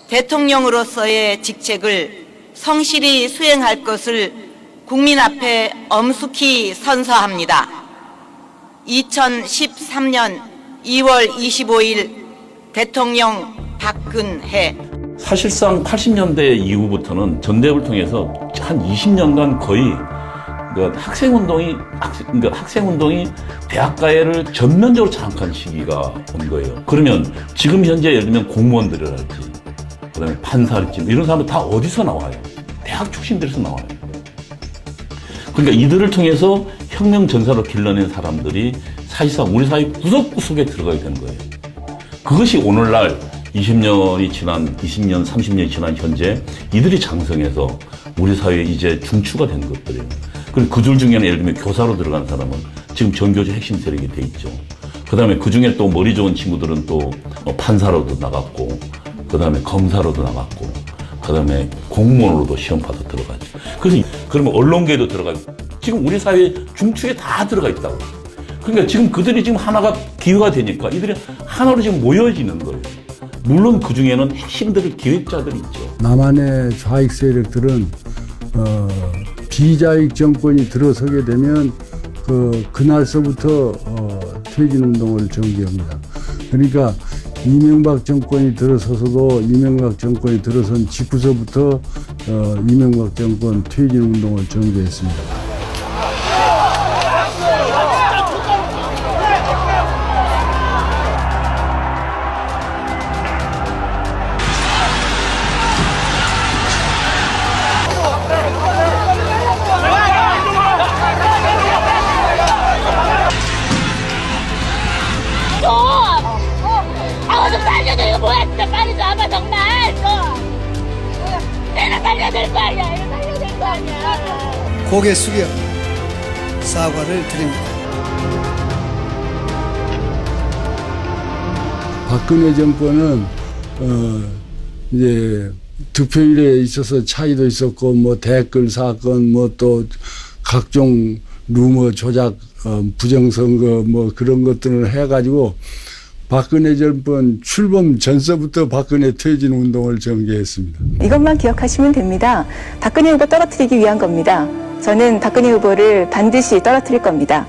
대통령으로서의 직책을 성실히 수행할 것을 국민 앞에 엄숙히 선서합니다. 2013년 2월 25일 대통령 박근혜. 사실상 80년대 이후부터는 전대협을 통해서 한 20년간 거의 학생운동이 대학가해를 전면적으로 장악한 시기가 온 거예요. 그러면 지금 현재 예를 들면 공무원들이랄지, 그 다음에 판사랄지, 이런 사람들 다 어디서 나와요? 대학 출신들에서 나와요. 그러니까 이들을 통해서 혁명 전사로 길러낸 사람들이 사실상 우리 사회 구석구석에 들어가게 된 거예요. 그것이 오늘날 20년, 30년이 지난 현재 이들이 장성해서 우리 사회에 이제 중추가 된 것들이에요. 그리고 그들 중에는 예를 들면 교사로 들어간 사람은 지금 전교조 핵심 세력이 돼 있죠. 그 다음에 그 중에 또 머리 좋은 친구들은 또 판사로도 나갔고, 그 다음에 검사로도 나갔고, 그 다음에 공무원으로도 시험 봐서 들어가죠. 그래서 그러면 언론계도 들어가고, 지금 우리 사회 중추에 다 들어가 있다고. 그러니까 지금 그들이 지금 하나가 기회가 되니까 이들이 하나로 지금 모여지는 거예요. 물론 그 중에는 핵심들, 기획자들이 있죠. 남한의 좌익 세력들은 비자익 정권이 들어서게 되면 그날서부터 퇴진운동을 전개합니다. 그러니까 이명박 정권이 들어서서도 이명박 정권이 들어선 직후서부터 이명박 정권 퇴진운동을 전개했습니다. 좀 살려줘. 뭐야 진짜 빨리 잡아 정말. 내가 살려줄 거 아니야. 이거 살려줄 거 아니야. 고개 숙여 사과를 드립니다. 박근혜 정권은 이제 득표율에 있어서 차이도 있었고 뭐 댓글 사건 뭐 또 각종 루머 조작 부정선거 뭐 그런 것들을 해가지고 박근혜 정권 출범 전서부터 박근혜 퇴진 운동을 전개했습니다. 이것만 기억하시면 됩니다. 박근혜 후보 떨어뜨리기 위한 겁니다. 저는 박근혜 후보를 반드시 떨어뜨릴 겁니다.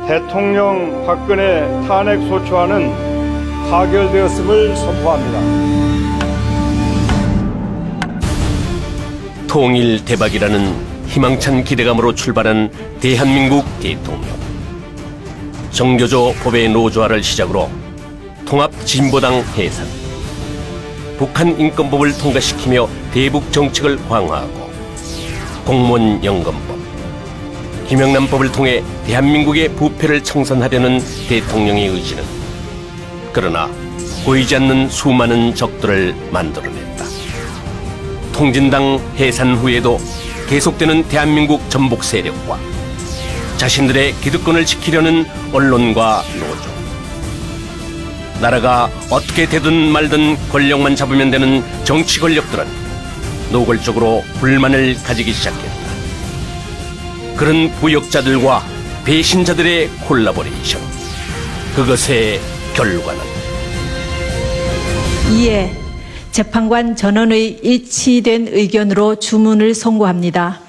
대통령 박근혜 탄핵 소추안은 가결되었음을 선포합니다. 통일 대박이라는 희망찬 기대감으로 출발한 대한민국 대통령. 정교조 법의 노조화를 시작으로 통합진보당 해산, 북한 인권법을 통과시키며 대북 정책을 강화하고 공무원 연금법, 김영란법을 통해 대한민국의 부패를 청산하려는 대통령의 의지는 그러나 보이지 않는 수많은 적들을 만들어냈다. 통진당 해산 후에도 계속되는 대한민국 전복 세력과 자신들의 기득권을 지키려는 언론과 노조, 나라가 어떻게 되든 말든 권력만 잡으면 되는 정치 권력들은 노골적으로 불만을 가지기 시작했다. 그런 부역자들과 배신자들의 콜라보레이션, 그것의 결과는 이에 재판관 전원의 일치된 의견으로 주문을 선고합니다.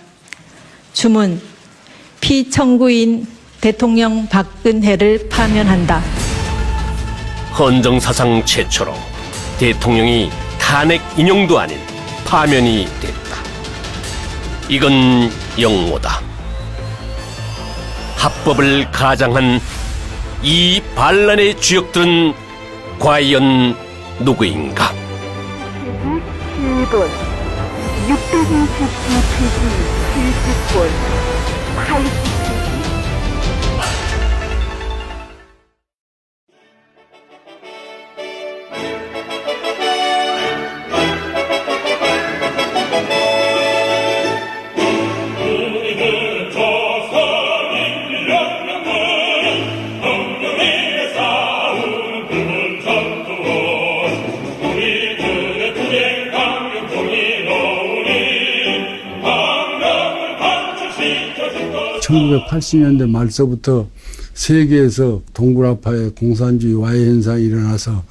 주문, 피청구인 대통령 박근혜를 파면한다. 헌정사상 최초로 대통령이 탄핵 인용도 아닌 파면이 됐다. 이건 영모다. 합법을 가장한 이 반란의 주역들은 과연 누구인가? 7번 629페이지 70번 80페이지. 1980년대 말서부터 세계에서 동굴아파의 공산주의 와해 현상이 일어나서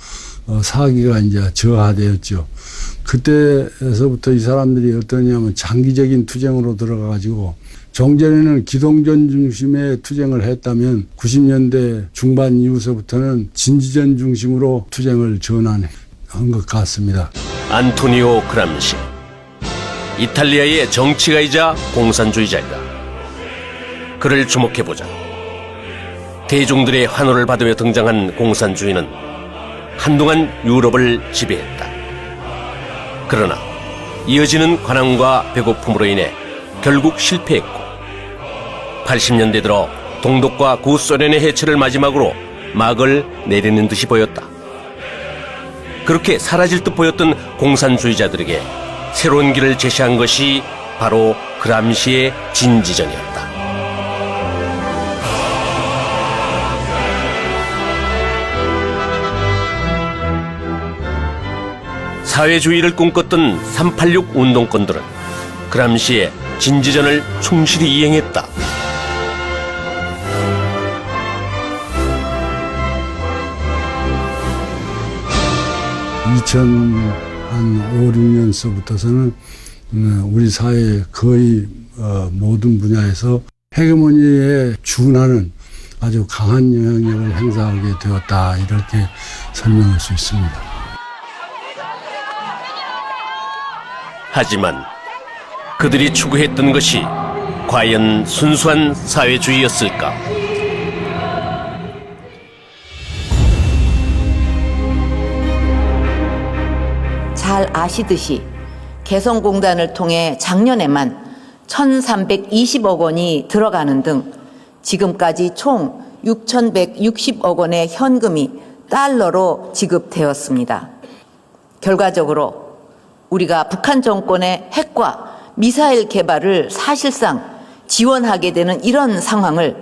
사기가 이제 저하되었죠. 그때에서부터 이 사람들이 어떠냐면 장기적인 투쟁으로 들어가가지고 종전에는 기동전 중심의 투쟁을 했다면 90년대 중반 이후서부터는 진지전 중심으로 투쟁을 전환한 것 같습니다. 안토니오 그람시, 이탈리아의 정치가이자 공산주의자이다. 그를 주목해보자. 대중들의 환호를 받으며 등장한 공산주의는 한동안 유럽을 지배했다. 그러나 이어지는 관항과 배고픔으로 인해 결국 실패했고 80년대 들어 동독과 구소련의 해체를 마지막으로 막을 내리는 듯이 보였다. 그렇게 사라질 듯 보였던 공산주의자들에게 새로운 길을 제시한 것이 바로 그람시의 진지전이었다. 사회주의를 꿈꿨던 386 운동권들은 그람시의 진지전을 충실히 이행했다. 2005, 6년서부터서는 우리 사회의 거의 모든 분야에서 헤게모니에 준하는 아주 강한 영향력을 행사하게 되었다, 이렇게 설명할 수 있습니다. 하지만 그들이 추구했던 것이 과연 순수한 사회주의였을까? 잘 아시듯이 개성공단을 통해 작년에만 1,320억 원이 들어가는 등 지금까지 총 6,160억 원의 현금이 달러로 지급되었습니다. 결과적으로 우리가 북한 정권의 핵과 미사일 개발을 사실상 지원하게 되는 이런 상황을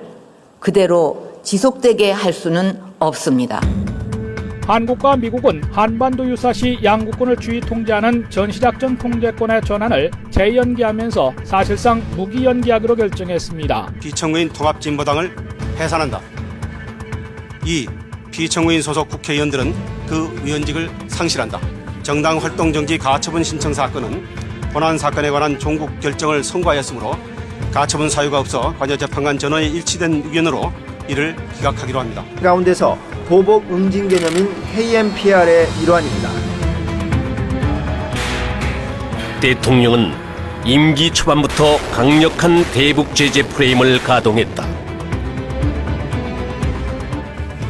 그대로 지속되게 할 수는 없습니다. 한국과 미국은 한반도 유사시 양국군을 주의 통제하는 전시작전 통제권의 전환을 재연기하면서 사실상 무기연기하기로 결정했습니다. 비청구인 통합진보당을 해산한다. 2. 비청구인 소속 국회의원들은 그 위원직을 상실한다. 정당 활동 정지 가처분 신청 사건은 본안 사건에 관한 종국 결정을 선고하였으므로 가처분 사유가 없어 관여재판관 전원의 일치된 의견으로 이를 기각하기로 합니다. 가운데서 보복 응징 개념인 KMPR의 일환입니다. 대통령은 임기 초반부터 강력한 대북 제재 프레임을 가동했다.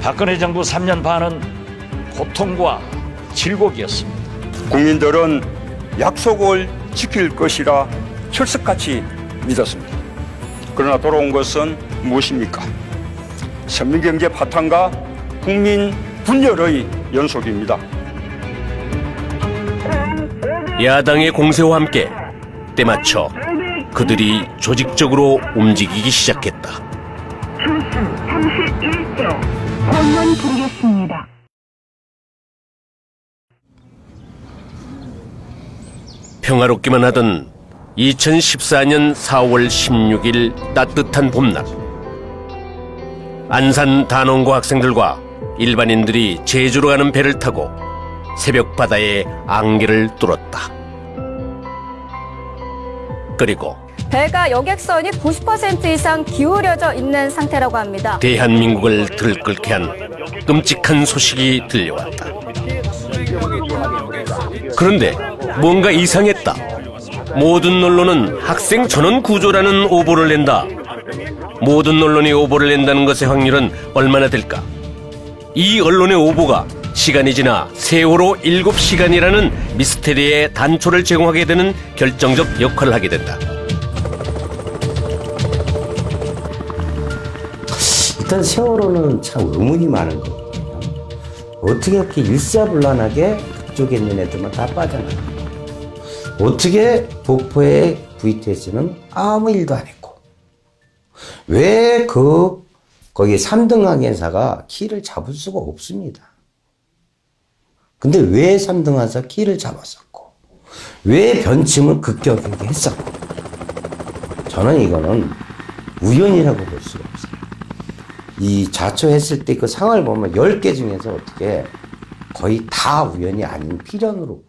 박근혜 정부 3년 반은 고통과 질곡이었습니다. 국민들은 약속을 지킬 것이라 철석같이 믿었습니다. 그러나 돌아온 것은 무엇입니까? 선민경제 파탄과 국민 분열의 연속입니다. 야당의 공세와 함께 때맞춰 그들이 조직적으로 움직이기 시작했다. 출수 31조 공연 부르겠습니다. 평화롭기만 하던 2014년 4월 16일 따뜻한 봄날, 안산 단원고 학생들과 일반인들이 제주로 가는 배를 타고 새벽 바다에 안개를 뚫었다. 그리고 배가 여객선이 90% 이상 기울여져 있는 상태라고 합니다. 대한민국을 들끓게 한 끔찍한 소식이 들려왔다. 그런데 뭔가 이상했다. 모든 언론은 학생 전원 구조라는 오보를 낸다. 모든 언론이 오보를 낸다는 것의 확률은 얼마나 될까? 이 언론의 오보가 시간이 지나 세월호 7시간이라는 미스테리의 단초를 제공하게 되는 결정적 역할을 하게 된다. 일단 세월호는 참 의문이 많은 거거든요. 어떻게 이렇게 일사불란하게 그쪽에 있는 애들만 다 빠져나가? 어떻게 목포의 VTS는 아무 일도 안 했고, 왜 거기 3등 항해사가 키를 잡을 수가 없습니다. 근데 왜 3등 항해사 키를 잡았었고, 왜 변침을 급격하게 했었고, 저는 이거는 우연이라고 볼 수가 없어요. 이 자초했을 때 그 상황을 보면 10개 중에서 어떻게 거의 다 우연이 아닌 필연으로.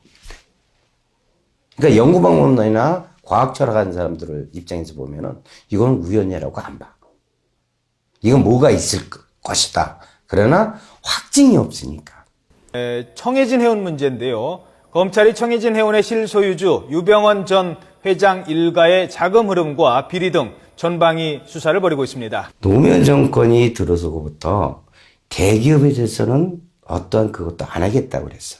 그러니까 연구방법론이나 과학 철학하는 사람들을 입장에서 보면은 이건 우연이라고 안 봐. 이건 뭐가 있을 것이다. 그러나 확증이 없으니까. 청해진 해운 문제인데요. 검찰이 청해진 해운의 실소유주 유병원 전 회장 일가의 자금 흐름과 비리 등 전방위 수사를 벌이고 있습니다. 노무현 정권이 들어서고부터 대기업에 대해서는 어떠한 그것도 안 하겠다고 그랬어.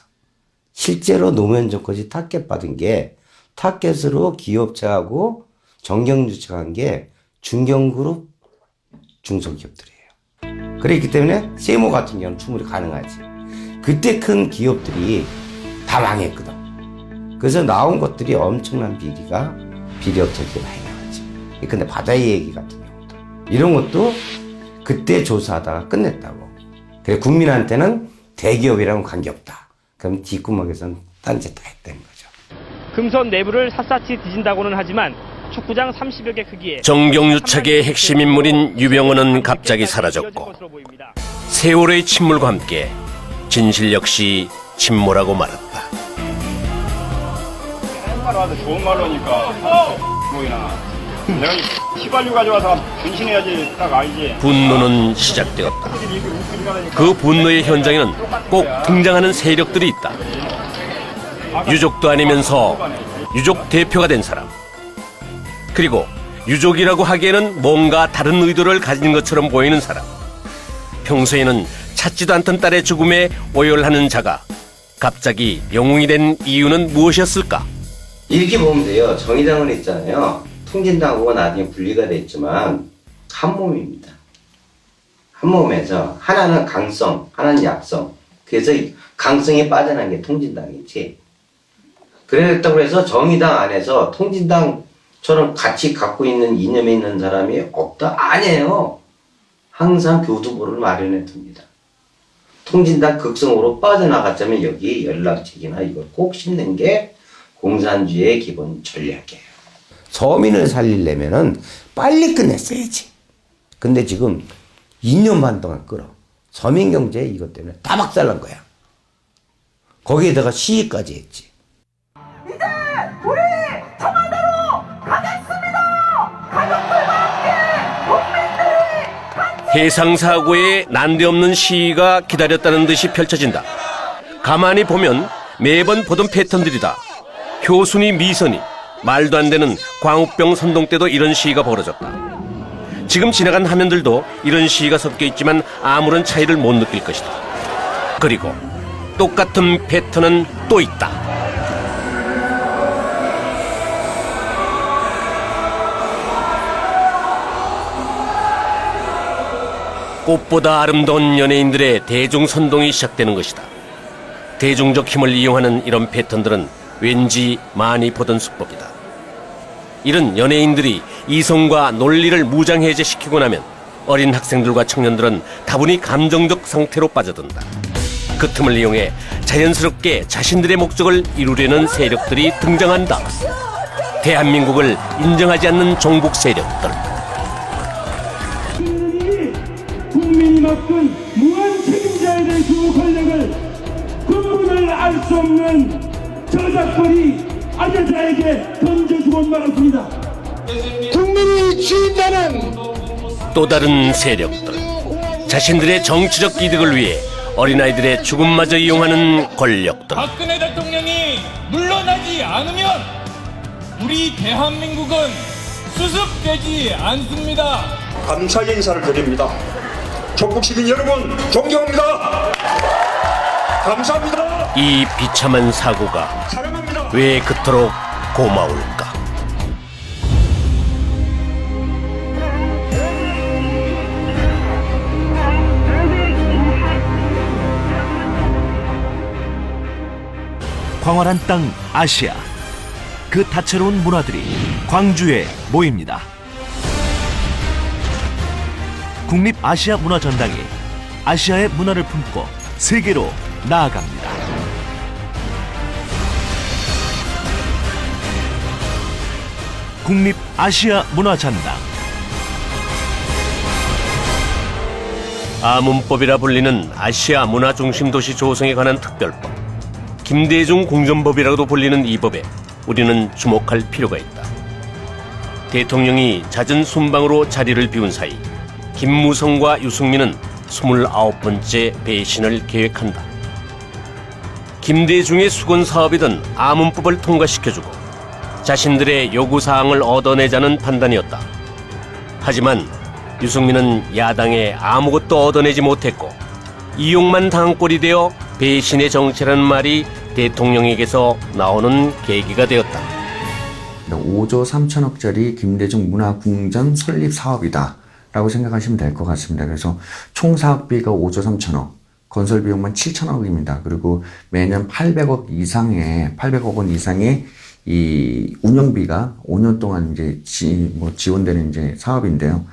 실제로 노무현 정권이 타겟 받은 게 타겟으로 기업체하고 정경유착한 게 중견그룹 중소기업들이에요. 그렇기 때문에 세모 같은 경우는 충분히 가능하지. 그때 큰 기업들이 다 망했거든. 그래서 나온 것들이 엄청난 비리업체들이 많이 나왔지. 근데 바다의 얘기 같은 경우도 이런 것도 그때 조사하다가 끝냈다고. 그래 국민한테는 대기업이랑은 관계없다. 그럼 뒷구멍에서는 딴짓 다 했다는 거죠. 금선 내부를 샅샅이 뒤진다고는 하지만 축구장 30여 개 크기에 정경유착의 핵심 인물인 유병헌은 갑자기 사라졌고 세월의 침몰과 함께 진실 역시 침몰하고 말았다. 와서 좋은 말로니까 뭐이나 내가 휘발유 가져와서 변신해야지 딱 알지. 분노는 시작되었다. 그 분노의 현장에는 꼭 등장하는 세력들이 있다. 유족도 아니면서 유족 대표가 된 사람, 그리고 유족이라고 하기에는 뭔가 다른 의도를 가진 것처럼 보이는 사람, 평소에는 찾지도 않던 딸의 죽음에 오열하는 자가 갑자기 영웅이 된 이유는 무엇이었을까? 이렇게 보면 돼요. 정의당은 있잖아요. 통진당하고 나중에 분리가 됐지만 한 몸입니다. 한 몸에서 하나는 강성, 하나는 약성. 그래서 강성이 빠져난 게 통진당이지. 그랬다고 해서 정의당 안에서 통진당처럼 같이 갖고 있는 이념에 있는 사람이 없다? 아니에요. 항상 교두보를 마련해 둡니다. 통진당 극성으로 빠져나갔자면 여기 연락책이나 이걸 꼭 씹는 게 공산주의의 기본 전략이에요. 서민을 살리려면은 빨리 끝냈어야지. 근데 지금 2년 반 동안 끌어. 서민경제 이것 때문에 다 박살난 거야. 거기에다가 시위까지 했지. 이제 우리 청와대로 가겠습니다. 가족들과 함께 국민들이 해상사고에 난데없는 시위가 기다렸다는 듯이 펼쳐진다. 가만히 보면 매번 보던 패턴들이다. 효순이 미선이, 말도 안 되는 광우병 선동 때도 이런 시위가 벌어졌다. 지금 지나간 화면들도 이런 시위가 섞여 있지만 아무런 차이를 못 느낄 것이다. 그리고 똑같은 패턴은 또 있다. 꽃보다 아름다운 연예인들의 대중 선동이 시작되는 것이다. 대중적 힘을 이용하는 이런 패턴들은 왠지 많이 보던 수법이다. 이런 연예인들이 이성과 논리를 무장해제시키고 나면 어린 학생들과 청년들은 다분히 감정적 상태로 빠져든다. 그 틈을 이용해 자연스럽게 자신들의 목적을 이루려는 세력들이 등장한다. 대한민국을 인정하지 않는 종북 세력들. 국민이 맡은 무한 책임자에 대한 그 권력을 근본을 알 수 없는 저작권이 아재자에게 던져주고 말았습니다. 국민이 주인다는 또 다른 세력들, 자신들의 정치적 이득을 위해 어린아이들의 죽음마저 이용하는 권력들. 박근혜 대통령이 물러나지 않으면 우리 대한민국은 수습되지 않습니다. 감사의 인사를 드립니다. 전국 시민 여러분 존경합니다. 감사합니다. 이 비참한 사고가 왜 그토록 고마울까? 광활한 땅 아시아. 그 다채로운 문화들이 광주에 모입니다. 국립아시아문화전당이 아시아의 문화를 품고 세계로 나아갑니다. 국립아시아문화전당 아문법이라 불리는 아시아 문화중심 도시 조성에 관한 특별법, 김대중 공전법이라고도 불리는 이 법에 우리는 주목할 필요가 있다. 대통령이 잦은 순방으로 자리를 비운 사이 김무성과 유승민은 29번째 배신을 계획한다. 김대중의 수건 사업이던 아문법을 통과시켜주고 자신들의 요구사항을 얻어내자는 판단이었다. 하지만 유승민은 야당에 아무것도 얻어내지 못했고 이용만 당한 꼴이 되어 배신의 정체라는 말이 대통령에게서 나오는 계기가 되었다. 5조 3천억짜리 김대중 문화궁전 설립 사업이다 라고 생각하시면 될 것 같습니다. 그래서 총 사업비가 5조 3천억, 건설 비용만 7천억입니다. 그리고 매년 800억 원 이상의 이 운영비가 5년 동안 이제 지원되는 이제 사업인데요.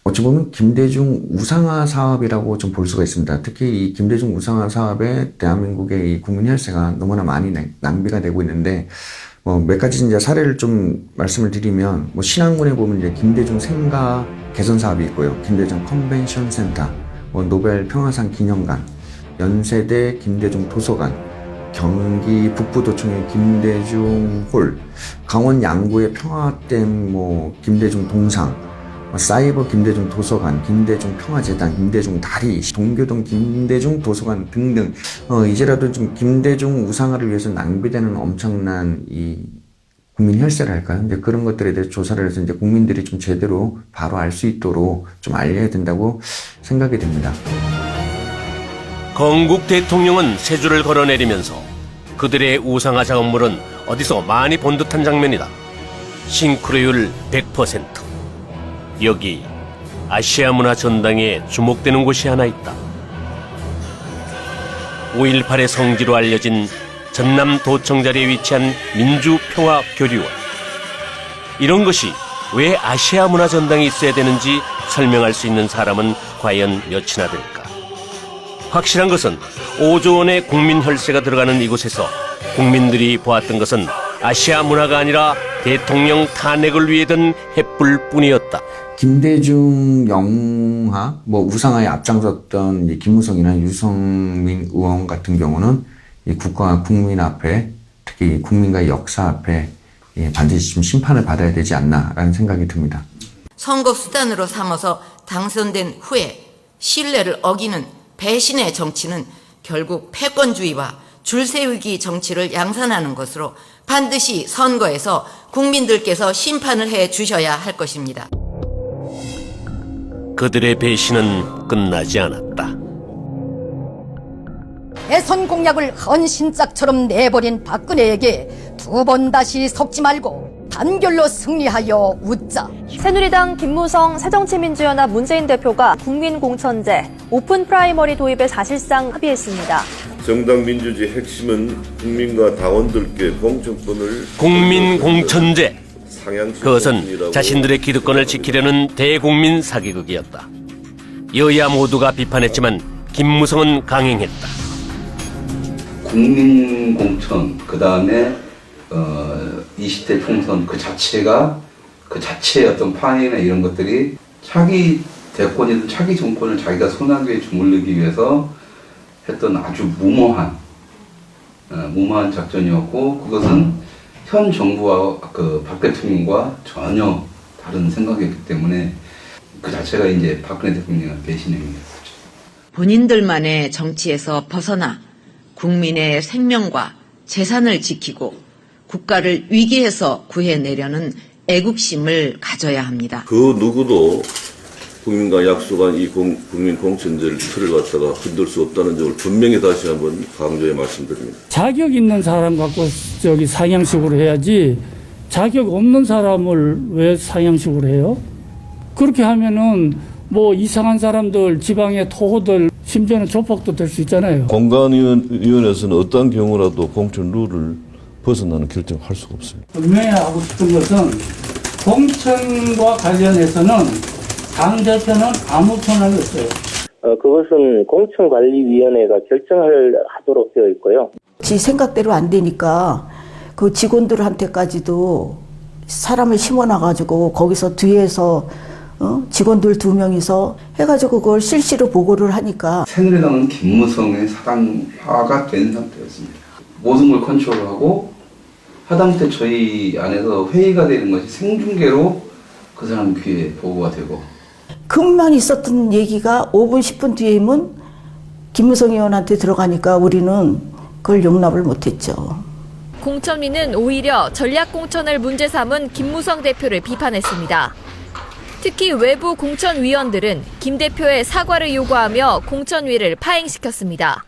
어찌 보면 김대중 우상화 사업이라고 좀 볼 수가 있습니다. 특히 이 김대중 우상화 사업에 대한민국의 이 국민 혈세가 너무나 많이 낭비가 되고 있는데, 몇 가지 이제 사례를 좀 말씀을 드리면, 신안군에 보면 이제 김대중 생가 개선 사업이 있고요. 김대중 컨벤션 센터, 노벨 평화상 기념관, 연세대 김대중 도서관, 경기 북부도청의 김대중 홀, 강원 양구의 평화댐 김대중 동상, 사이버 김대중 도서관, 김대중 평화재단, 김대중 다리, 동교동 김대중 도서관 등등, 이제라도 좀 김대중 우상화를 위해서 낭비되는 엄청난 이 국민 혈세랄까요? 이제 그런 것들에 대해서 조사를 해서 이제 국민들이 좀 제대로 바로 알 수 있도록 좀 알려야 된다고 생각이 됩니다. 건국 대통령은 세 줄을 걸어내리면서 그들의 우상화 작업물은 어디서 많이 본 듯한 장면이다. 싱크로율 100%. 여기 아시아 문화 전당에 주목되는 곳이 하나 있다. 5.18의 성지로 알려진 전남 도청 자리에 위치한 민주평화교류원. 이런 것이 왜 아시아 문화 전당에 있어야 되는지 설명할 수 있는 사람은 과연 몇이나 될까? 확실한 것은 5조 원의 국민 혈세가 들어가는 이곳에서 국민들이 보았던 것은 아시아 문화가 아니라 대통령 탄핵을 위해 든 횃불뿐이었다. 김대중 영화, 우상화에 앞장섰던 이 김무성이나 유승민 의원 같은 경우는 이 국가와 국민 앞에, 특히 국민과의 역사 앞에 반드시 좀 심판을 받아야 되지 않나라는 생각이 듭니다. 선거 수단으로 삼아서 당선된 후에 신뢰를 어기는 배신의 정치는 결국 패권주의와 줄세우기 정치를 양산하는 것으로 반드시 선거에서 국민들께서 심판을 해 주셔야 할 것입니다. 그들의 배신은 끝나지 않았다. 대선 공약을 헌신짝처럼 내버린 박근혜에게 두 번 다시 속지 말고 단결로 승리하여 웃자. 새누리당 김무성 새정치민주연합 문재인 대표가 국민공천제, 오픈 프라이머리 도입에 사실상 합의했습니다. 정당 민주주의 핵심은 국민과 당원들께 공천권을 국민공천제. 그것은 자신들의 기득권을 지키려는 대국민 사기극이었다. 여야 모두가 비판했지만 김무성은 강행했다. 국민공천, 그 다음에 20대 총선 그 자체의 어떤 판이나 이런 것들이 차기 대권이든 차기 정권을 자기가 손아귀에 주물르기 위해서 했던 아주 무모한 작전이었고, 그것은 현 정부와 박 대통령과 전혀 다른 생각이었기 때문에 그 자체가 이제 박근혜 대통령의 배신행위였죠. 본인들만의 정치에서 벗어나 국민의 생명과 재산을 지키고 국가를 위기에서 구해내려는 애국심을 가져야 합니다. 그 누구도 국민과 약속한 이 국민 공천제를 틀을 갖다가 흔들 수 없다는 점을 분명히 다시 한번 강조해 말씀드립니다. 자격 있는 사람 갖고 상향식으로 해야지 자격 없는 사람을 왜 상향식으로 해요? 그렇게 하면은 이상한 사람들, 지방의 토호들, 심지어는 조폭도 될 수 있잖아요. 공관위원회에서는 어떤 경우라도 공천 룰을 벗어나는 결정을 할 수가 없습니다. 분명히 하고 싶은 것은 공천과 관련해서는 당 대표는 아무 권한이 없어요. 그것은 공천관리위원회가 하도록 되어 있고요. 지 생각대로 안 되니까 그 직원들한테까지도 사람을 심어놔가지고 거기서 뒤에서 직원들 2명이서 해가지고 그걸 실시로 보고를 하니까 새누리당은 김무성의 사당화가 된 상태였습니다. 모든 걸 컨트롤하고 하다못해 저희 안에서 회의가 되는 것이 생중계로 그 사람 귀에 보고가 되고 그만 있었던 얘기가 5분 10분 뒤에면 김무성 의원한테 들어가니까 우리는 그걸 용납을 못했죠. 공천위는 오히려 전략공천을 문제 삼은 김무성 대표를 비판했습니다. 특히 외부 공천위원들은 김 대표의 사과를 요구하며 공천위를 파행시켰습니다.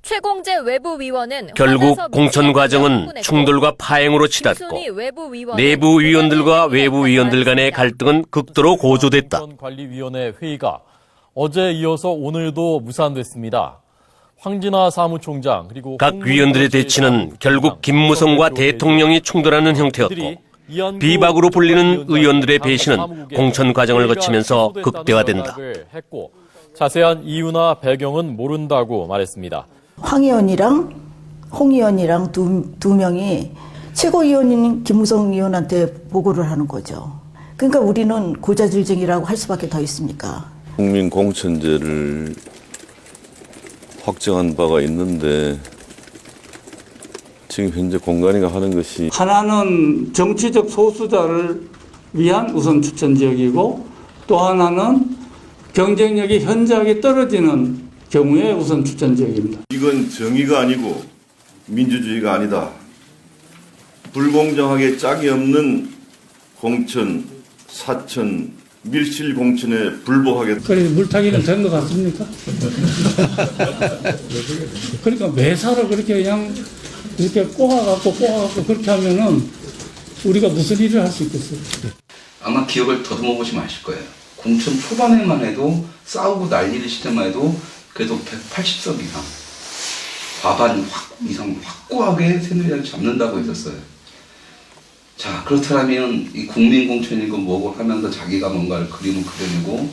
최공재 외부위원은 결국 공천 과정은 충돌과 파행으로 치닫고 내부 위원들과 외부 위원들 간의 갈등은 극도로 고조됐다. 관리위원회 회의가 어제 이어서 오늘도 무산됐습니다. 황진화 사무총장 그리고 각 위원들의 대치는 결국 김무성과 대통령이 충돌하는 형태였고 비박으로 불리는 의원들의 배신은 공천 과정을 거치면서 극대화된다. 자세한 이유나 배경은 모른다고 말했습니다. 황 의원이랑 홍 의원이랑 두 명이 최고위원인 김무성 의원한테 보고를 하는 거죠. 그러니까 우리는 고자질증이라고 할 수밖에 더 있습니까? 국민공천제를 확정한 바가 있는데 지금 현재 공관위가 하는 것이 하나는 정치적 소수자를 위한 우선 추천 지역이고 또 하나는 경쟁력이 현저하게 떨어지는 경우에 우선 추천 지역입니다. 이건 정의가 아니고 민주주의가 아니다. 불공정하게 짝이 없는 공천, 사천, 밀실 공천에 불복하게. 그래 물타기는 된 것 같습니까? 그러니까 매사를 그렇게 그냥 이렇게 꼬아갖고 그렇게 하면은 우리가 무슨 일을 할 수 있겠어요? 아마 기억을 더듬어 보시면 아실 거예요. 공천 초반에만 해도 싸우고 난리를 시대만 해도 그래도 180석 이상 과반 이상 확고하게 새누리당을 잡는다고 했었어요. 자, 그렇다면 이 국민공천이고 뭐고 하면서 자기가 뭔가를 그림을 그려내고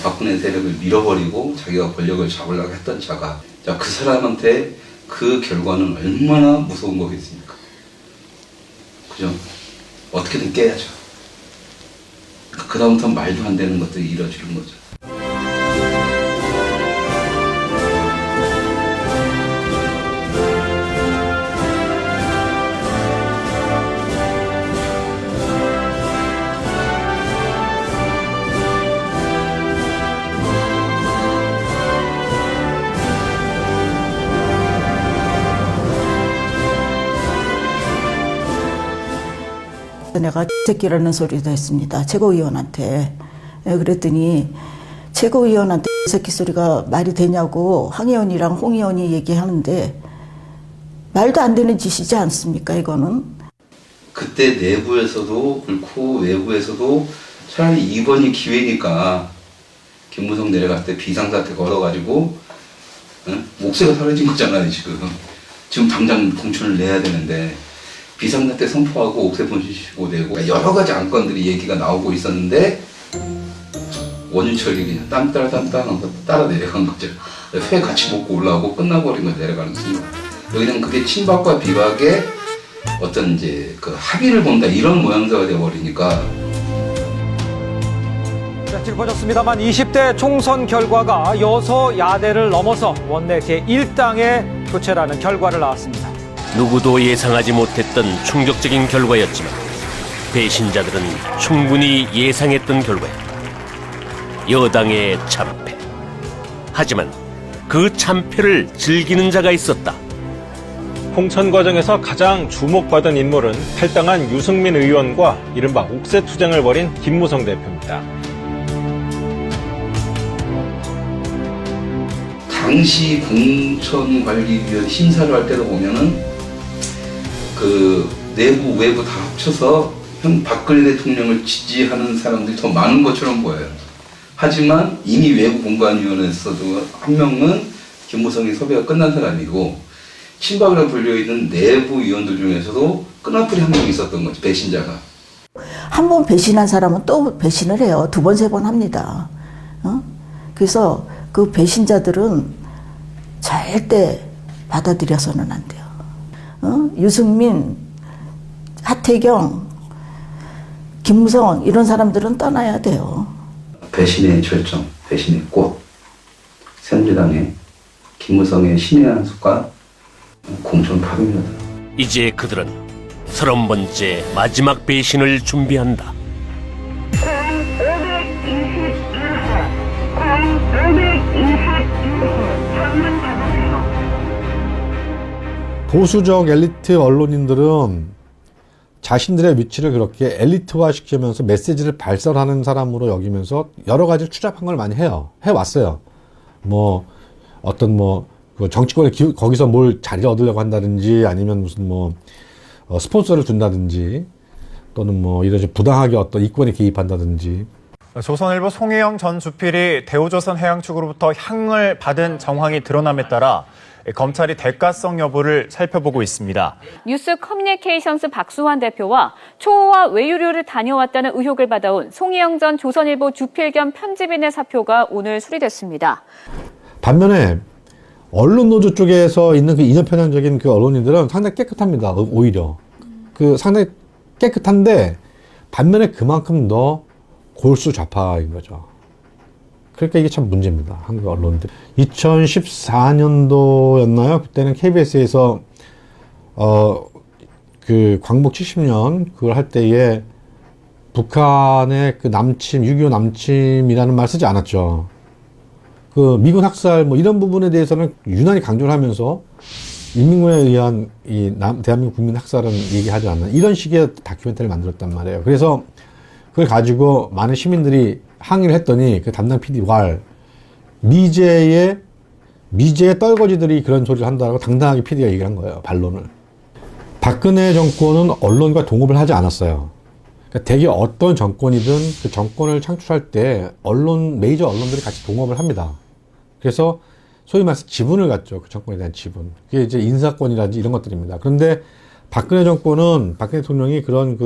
박근혜 세력을 밀어버리고 자기가 권력을 잡으려고 했던 자가 자, 그 사람한테 그 결과는 얼마나 무서운 거겠습니까? 그죠? 어떻게든 깨야죠. 그 다음부터는 말도 안 되는 것들이 이루어지는 거죠. 내가 새끼라는 소리도 했습니다. 최고위원한테. 그랬더니 최고위원한테 새끼 소리가 말이 되냐고 황 의원이랑 홍 의원이 얘기하는데 말도 안 되는 짓이지 않습니까, 이거는? 그때 내부에서도 그렇고 외부에서도 차라리 이번이 기회니까 김무성 내려갈 때 비상사태 걸어가지고 목소리가 사라진 거잖아요, 지금. 지금 당장 공천을 내야 되는데 비상사태 선포하고 옥새 분실시고 내고 여러 가지 안건들이 얘기가 나오고 있었는데 원유철이 그냥 땀따라하면서 따라 내려간 거죠. 회 같이 먹고 올라오고 끝나버린 거 내려가는 순간. 여기는 그게 친박과 비박의 어떤 이제 그 합의를 본다 이런 모양새가 되어버리니까. 짚어졌습니다만 20대 총선 결과가 여소야대를 넘어서 원내 제1당의 교체라는 결과를 낳았습니다. 누구도 예상하지 못했던 충격적인 결과였지만 배신자들은 충분히 예상했던 결과였다. 여당의 참패. 하지만 그 참패를 즐기는 자가 있었다. 공천 과정에서 가장 주목받은 인물은 탈당한 유승민 의원과 이른바 옥새 투쟁을 벌인 김무성 대표입니다. 당시 공천관리위원 심사를 할 때도 보면은 그 내부 외부 다 합쳐서 박근혜 대통령을 지지하는 사람들이 더 많은 것처럼 보여요. 하지만 이미 외부 공관위원회에서도 한 명은 김무성이 섭외가 끝난 사람이고 친박이라 불려있는 내부 위원들 중에서도 끈앞풀이 한 명 있었던 거죠. 배신자가. 한 번 배신한 사람은 또 배신을 해요. 2번, 3번 합니다. 그래서 그 배신자들은 절대 받아들여서는 안 돼요. 유승민, 하태경, 김무성 이런 사람들은 떠나야 돼요. 배신의 절정, 배신의 꽃. 새누리당의 김무성의 신의 한 수가 공천 파괴입니다. 이제 그들은 30번째 마지막 배신을 준비한다. 보수적 엘리트 언론인들은 자신들의 위치를 그렇게 엘리트화 시키면서 메시지를 발설하는 사람으로 여기면서 여러 가지 추잡한 걸 많이 해왔어요. 뭐 어떤 그 정치권에 거기서 뭘 자리 얻으려고 한다든지 아니면 무슨 스폰서를 준다든지 또는 이런 부당하게 어떤 이권에 개입한다든지. 조선일보 송혜영 전 주필이 대우조선 해양 측으로부터 향을 받은 정황이 드러남에 따라 검찰이 대가성 여부를 살펴보고 있습니다. 뉴스 커뮤니케이션스 박수환 대표와 초호화 외유료를 다녀왔다는 의혹을 받아온 송혜영 전 조선일보 주필 겸 편집인의 사표가 오늘 수리됐습니다. 반면에 언론 노조 쪽에서 있는 그 이념 편향적인 그 언론인들은 상당히 깨끗합니다. 오히려 상당히 깨끗한데 반면에 그만큼 더 골수 좌파인 거죠. 그러니까 이게 참 문제입니다. 한국 언론들. 2014년도였나요? 그때는 KBS에서 그 광복 70년 그걸 할 때에 북한의 그 남침, 6.25 남침이라는 말 쓰지 않았죠. 그 미군 학살 이런 부분에 대해서는 유난히 강조를 하면서 인민군에 의한 대한민국 국민 학살은 얘기하지 않는 이런 식의 다큐멘터리를 만들었단 말이에요. 그래서 그걸 가지고 많은 시민들이 항의를 했더니 그 담당 PD 미제의 떨거지들이 그런 소리를 한다고 당당하게 PD가 얘기를 한 거예요. 반론을. 박근혜 정권은 언론과 동업을 하지 않았어요. 그러니까 대개 어떤 정권이든 그 정권을 창출할 때 메이저 언론들이 같이 동업을 합니다. 그래서 소위 말해서 지분을 갖죠. 그 정권에 대한 지분. 그게 이제 인사권이라든지 이런 것들입니다. 그런데 박근혜 대통령이 그런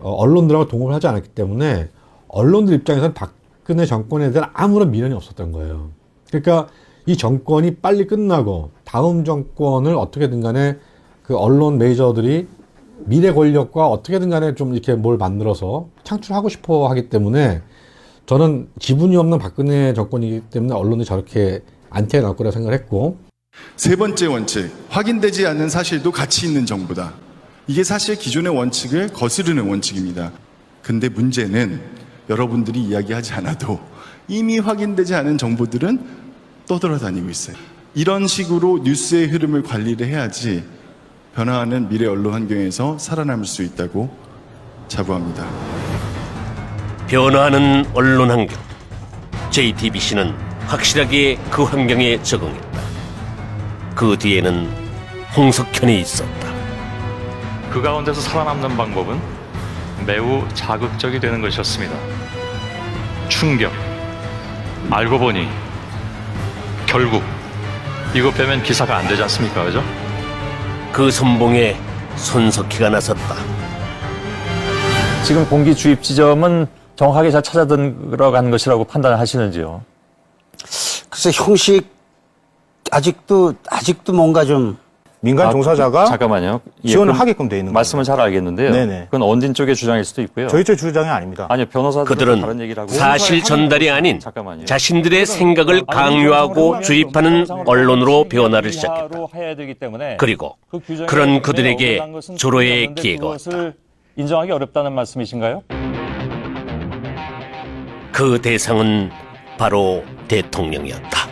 언론들하고 동업을 하지 않았기 때문에 언론들 입장에서는 박근혜 정권에 대한 아무런 미련이 없었던 거예요. 그러니까 이 정권이 빨리 끝나고 다음 정권을 어떻게든 간에 그 언론 메이저들이 미래 권력과 어떻게든 간에 좀 이렇게 뭘 만들어서 창출하고 싶어 하기 때문에 저는 지분이 없는 박근혜 정권이기 때문에 언론이 저렇게 안티에 나올 거라고 생각을 했고. 세 번째 원칙, 확인되지 않는 사실도 가치 있는 정보다. 이게 사실 기존의 원칙을 거스르는 원칙입니다. 근데 문제는 여러분들이 이야기하지 않아도 이미 확인되지 않은 정보들은 떠돌아다니고 있어요. 이런 식으로 뉴스의 흐름을 관리를 해야지 변화하는 미래 언론 환경에서 살아남을 수 있다고 자부합니다. 변화하는 언론 환경. JTBC는 확실하게 그 환경에 적응했다. 그 뒤에는 홍석현이 있었다. 그 가운데서 살아남는 방법은 매우 자극적이 되는 것이었습니다. 충격. 알고 보니 결국 이거 빼면 기사가 안 되지 않습니까? 그죠? 그 선봉에 손석희가 나섰다. 지금 공기 주입 지점은 정확하게 잘 찾아 들어간 것이라고 판단하시는지요? 글쎄 형식 아직도 뭔가 좀 민간 종사자가 잠깐만요. 지원을 하게끔 돼 있는 말씀은 잘 알겠는데요. 네네. 그건 언딘 쪽의 주장일 수도 있고요. 저희 쪽 주장이 아닙니다. 아니요, 변호사들은 다른 얘기를 하고 사실 전달이 아닌 자신들의 생각을 강요하고 주입하는 언론으로 변화를 시작했다. 그리고 그런 그들에게 조로의 기회가 왔다. 인정하기 어렵다는 말씀이신가요? 그 대상은 바로 대통령이었다.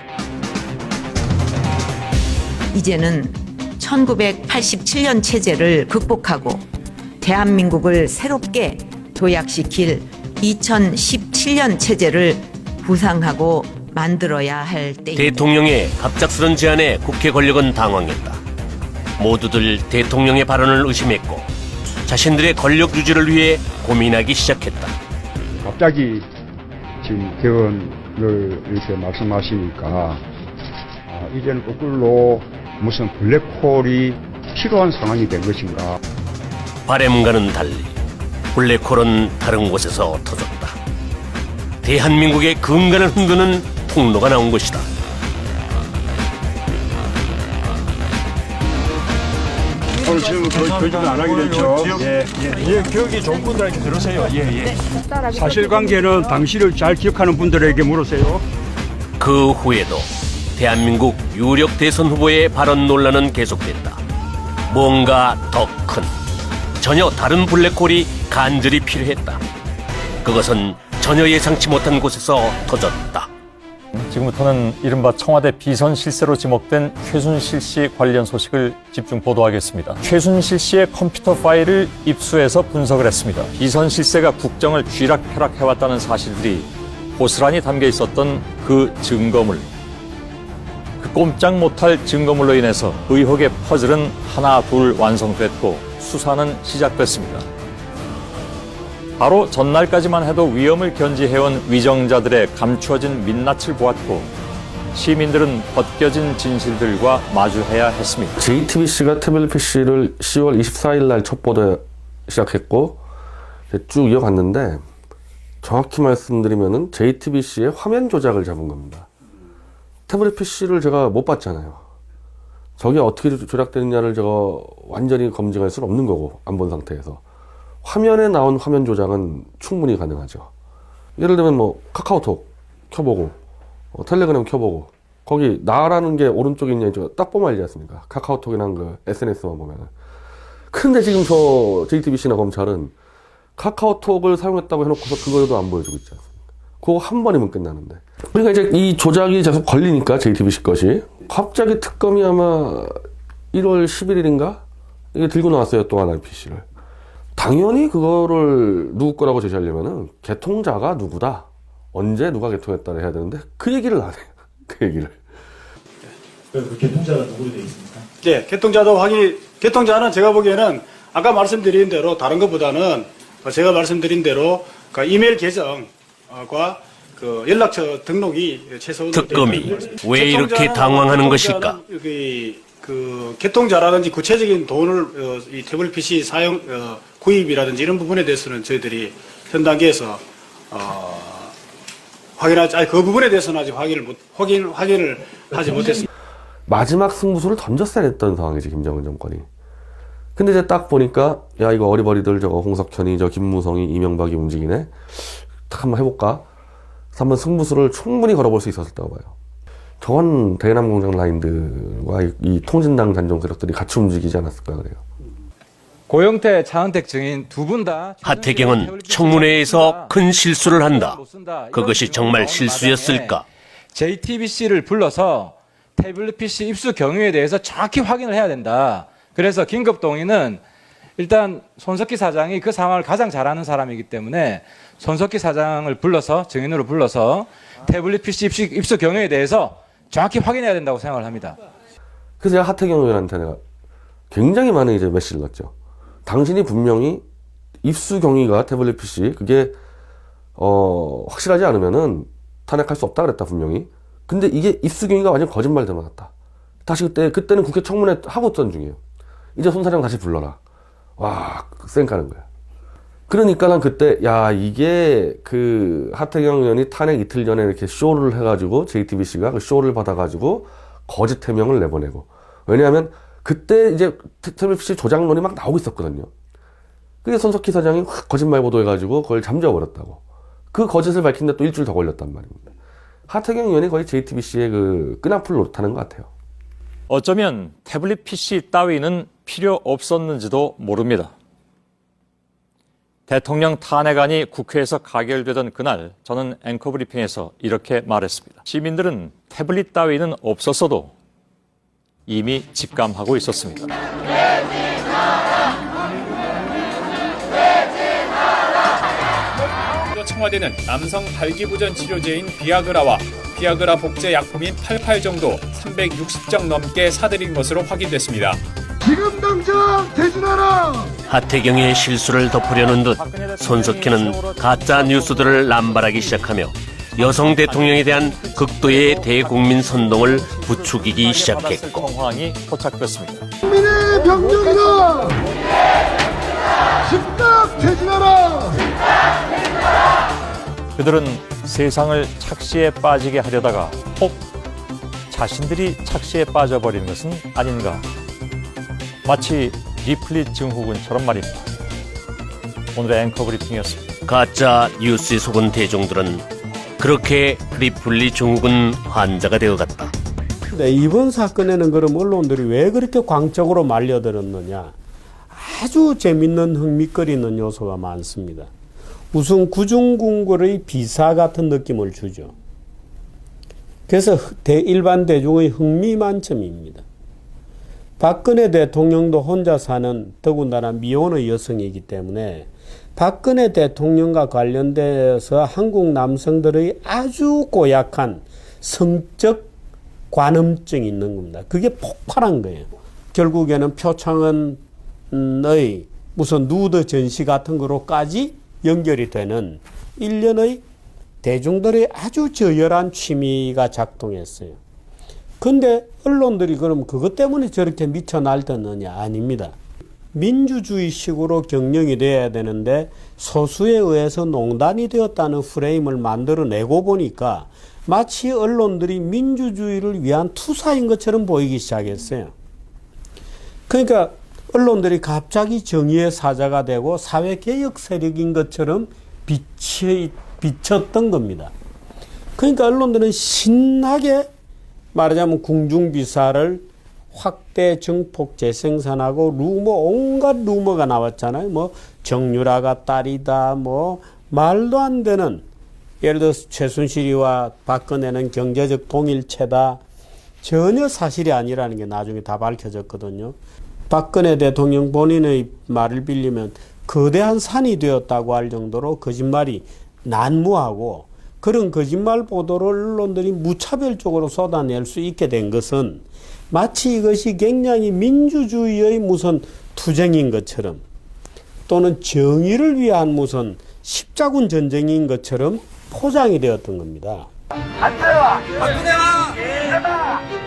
이제는 1987년 체제를 극복하고 대한민국을 새롭게 도약시킬 2017년 체제를 구상하고 만들어야 할 때입니다. 대통령의 갑작스런 제안에 국회 권력은 당황했다. 모두들 대통령의 발언을 의심했고 자신들의 권력 유지를 위해 고민하기 시작했다. 갑자기 지금 개헌을 이렇게 말씀하시니까 이제는 거꾸로 무슨 블랙홀이 필요한 상황이 된 것인가. 바램과는 달리 블랙홀은 다른 곳에서 터졌다. 대한민국의 근간을 흔드는 통로가 나온 것이다. 오늘 지금 거짓말 안 하기로 했죠. 예, 기억이 좋은 분들에게 들으세요. 예. 사실관계는 당시를 잘 기억하는 분들에게 물으세요. 그 후에도 대한민국 유력 대선 후보의 발언 논란은 계속됐다. 뭔가 더 큰, 전혀 다른 블랙홀이 간절히 필요했다. 그것은 전혀 예상치 못한 곳에서 터졌다. 지금부터는 이른바 청와대 비선 실세로 지목된 최순실 씨 관련 소식을 집중 보도하겠습니다. 최순실 씨의 컴퓨터 파일을 입수해서 분석을 했습니다. 비선 실세가 국정을 쥐락펴락해왔다는 사실들이 고스란히 담겨 있었던 그 증거물. 그 꼼짝 못할 증거물로 인해서 의혹의 퍼즐은 하나 둘 완성됐고 수사는 시작됐습니다. 바로 전날까지만 해도 위험을 견지해온 위정자들의 감추어진 민낯을 보았고 시민들은 벗겨진 진실들과 마주해야 했습니다. JTBC가 태블릿 PC를 10월 24일 날 첩보대 시작했고 쭉 이어갔는데 정확히 말씀드리면은 JTBC의 화면 조작을 잡은 겁니다. 태블릿 PC를 제가 못 봤잖아요. 저게 어떻게 조작됐느냐를 제가 완전히 검증할 수는 없는 거고 안 본 상태에서. 화면에 나온 화면 조작은 충분히 가능하죠. 예를 들면 뭐 카카오톡 켜보고 텔레그램 켜보고 거기 나라는 게 오른쪽에 있냐 딱 보면 알지 않습니까? 카카오톡이랑 그 SNS만 보면은. 근데 지금 저 JTBC나 검찰은 카카오톡을 사용했다고 해놓고서 그거도 안 보여주고 있지 않습니까? 그거 한 번이면 끝나는데. 그러니까 이제 이 조작이 계속 걸리니까 JTBC 것이 갑자기 특검이 아마 1월 11일인가 이게 들고 나왔어요. 또 하나의 PC를. 당연히 그거를 누구 거라고 제시하려면은 개통자가 누구다, 언제 누가 개통했다를 해야 되는데 그 얘기를 안 해요. 그 얘기를. 그 개통자가 누구로 되어 있습니까? 네, 개통자는 제가 보기에는 아까 말씀드린 대로 다른 것보다는 제가 말씀드린 대로 그 이메일 계정과 그 연락처 등록이 최소 특검이 왜 이렇게 당황하는 것일까? 그 개통자라든지 구체적인 돈을 이 태블릿 PC 사용 구입이라든지 이런 부분에 대해서는 저희들이 현 단계에서 그 부분에 대해서는 아직 확인을 하지 못했습니다. 마지막 승부수를 던졌어야 했던 상황이지 김정은 정권이. 근데 이제 딱 보니까 야 이거 어리버리들 저거 홍석현이 저 김무성이 이명박이 움직이네. 한번 해볼까? 그래서 한번 승부수를 충분히 걸어볼 수 있었다고 봐요. 저건 대남 공장 라인들과 이 통진당 단종 세력들이 같이 움직이지 않았을까 그래요. 고영태, 차은택 증인 두 분 다 하태경은 청문회에서 큰 실수를 한다. 그것이 정말 실수였을까? JTBC를 불러서 태블릿 PC 입수 경위에 대해서 정확히 확인을 해야 된다. 그래서 긴급 동의는 일단 손석희 사장이 그 상황을 가장 잘 아는 사람이기 때문에 손석희 사장을 불러서 증인으로 불러서 태블릿 PC 입수 경위에 대해서 정확히 확인해야 된다고 생각을 합니다. 그래서 제가 하태경 의원한테 내가 굉장히 많은 이제 메시지를 넣었죠. 당신이 분명히 입수 경위가 태블릿 PC 그게 확실하지 않으면은 탄핵할 수 없다 그랬다 분명히. 근데 이게 입수 경위가 완전 거짓말 드러났다. 다시 그때는 국회 청문회 하고 있던 중이에요. 이제 손 사장 다시 불러라. 와, 쌩까는 거야. 그러니까 난 그때 야 이게 그 하태경 의원이 탄핵 이틀 전에 이렇게 쇼를 해가지고 JTBC가 그 쇼를 받아가지고 거짓 해명을 내보내고. 왜냐하면 그때 이제 태블릿 PC 조작론이 막 나오고 있었거든요. 그게 손석희 사장이 확 거짓말 보도해가지고 그걸 잠재워버렸다고. 그 거짓을 밝히는데 또 일주일 더 걸렸단 말입니다. 하태경 의원이 거의 JTBC의 그 끈앞을 노릇하는 것 같아요. 어쩌면 태블릿 PC 따위는 필요 없었는지도 모릅니다. 대통령 탄핵안이 국회에서 가결되던 그날 저는 앵커 브리핑에서 이렇게 말했습니다. 시민들은 태블릿 따위는 없었어도 이미 직감하고 있었습니다. 청와대는 남성 발기부전 치료제인 비아그라와 비아그라 복제 약품인 88정도 360정 넘게 사들인 것으로 확인됐습니다. 지금 당장 퇴진하라! 하태경의 실수를 덮으려는 듯 손석희는 가짜 뉴스들을 남발하기 시작하며 여성 대통령에 대한 극도의 대국민 선동을 부추기기 시작했고 상황이 포착됐습니다. 국민의 병력이다! 즉각 퇴진하라! 그들은 세상을 착시에 빠지게 하려다가 혹 자신들이 착시에 빠져버린 것은 아닌가. 마치 리플리 증후군처럼 말입니다. 오늘의 앵커 브리핑이었습니다. 가짜 뉴스에 속은 대중들은 그렇게 리플리 증후군 환자가 되어갔다. 네, 이번 사건에는 그럼 언론들이 왜 그렇게 광적으로 말려들었느냐. 아주 재밌는 흥미거리는 요소가 많습니다. 우선 구중궁궐의 비사 같은 느낌을 주죠. 그래서 일반 대중의 흥미만점입니다. 박근혜 대통령도 혼자 사는 더군다나 미혼의 여성이기 때문에 박근혜 대통령과 관련돼서 한국 남성들의 아주 고약한 성적 관음증이 있는 겁니다. 그게 폭발한 거예요. 결국에는 표창원의 무슨 누드 전시 같은 거로까지 연결이 되는 일련의 대중들의 아주 저열한 취미가 작동했어요. 근데 언론들이 그럼 그것 때문에 저렇게 미쳐 날뛰느냐? 아닙니다. 민주주의식으로 경영이 돼야 되는데 소수에 의해서 농단이 되었다는 프레임을 만들어내고 보니까 마치 언론들이 민주주의를 위한 투사인 것처럼 보이기 시작했어요. 그러니까 언론들이 갑자기 정의의 사자가 되고 사회개혁 세력인 것처럼 비쳤던 겁니다. 그러니까 언론들은 신나게 말하자면 궁중비사를 확대 증폭 재생산하고 온갖 루머가 나왔잖아요. 뭐 정유라가 딸이다, 뭐 말도 안 되는, 예를 들어서 최순실이와 박근혜는 경제적 동일체다. 전혀 사실이 아니라는 게 나중에 다 밝혀졌거든요. 박근혜 대통령 본인의 말을 빌리면 거대한 산이 되었다고 할 정도로 거짓말이 난무하고, 그런 거짓말 보도를 언론들이 무차별적으로 쏟아낼 수 있게 된 것은 마치 이것이 굉장히 민주주의의 무슨 투쟁인 것처럼 또는 정의를 위한 무슨 십자군 전쟁인 것처럼 포장이 되었던 겁니다.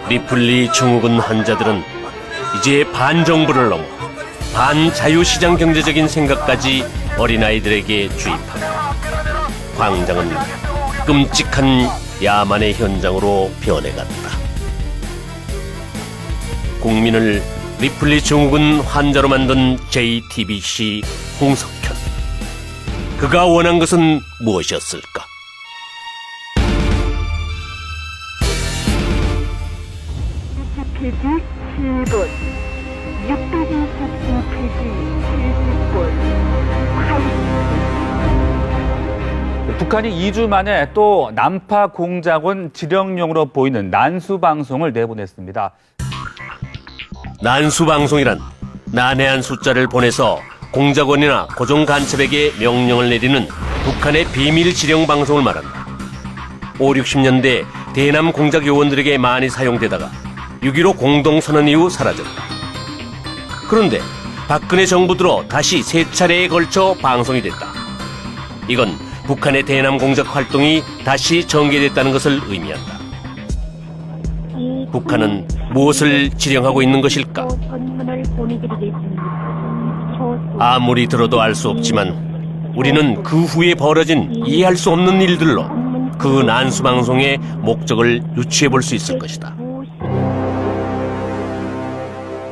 리플리 증후군 환자들은 이제 반정부를 넘어 반자유시장 경제적인 생각까지 어린아이들에게 주입하고 광장은 끔찍한 야만의 현장으로 변해갔다. 국민을 리플리 증후군 환자로 만든 JTBC 홍석현. 그가 원한 것은 무엇이었을까? 페이지 7번 629페이지 70번 북한이 2주 만에 또 난파 공작원 지령용으로 보이는 난수 방송을 내보냈습니다. 난수 방송이란 난해한 숫자를 보내서 공작원이나 고정 간첩에게 명령을 내리는 북한의 비밀 지령 방송을 말한다. 5, 60년대 대남 공작 요원들에게 많이 사용되다가 6.15 공동선언 이후 사라졌다. 그런데 박근혜 정부 들어 다시 3차례에 걸쳐 방송이 됐다. 이건 북한의 대남 공작 활동이 다시 전개됐다는 것을 의미한다. 북한은 무엇을 지령하고 있는 것일까? 아무리 들어도 알 수 없지만 우리는 그 후에 벌어진 이해할 수 없는 일들로 그 난수 방송의 목적을 유추해 볼 수 있을 것이다.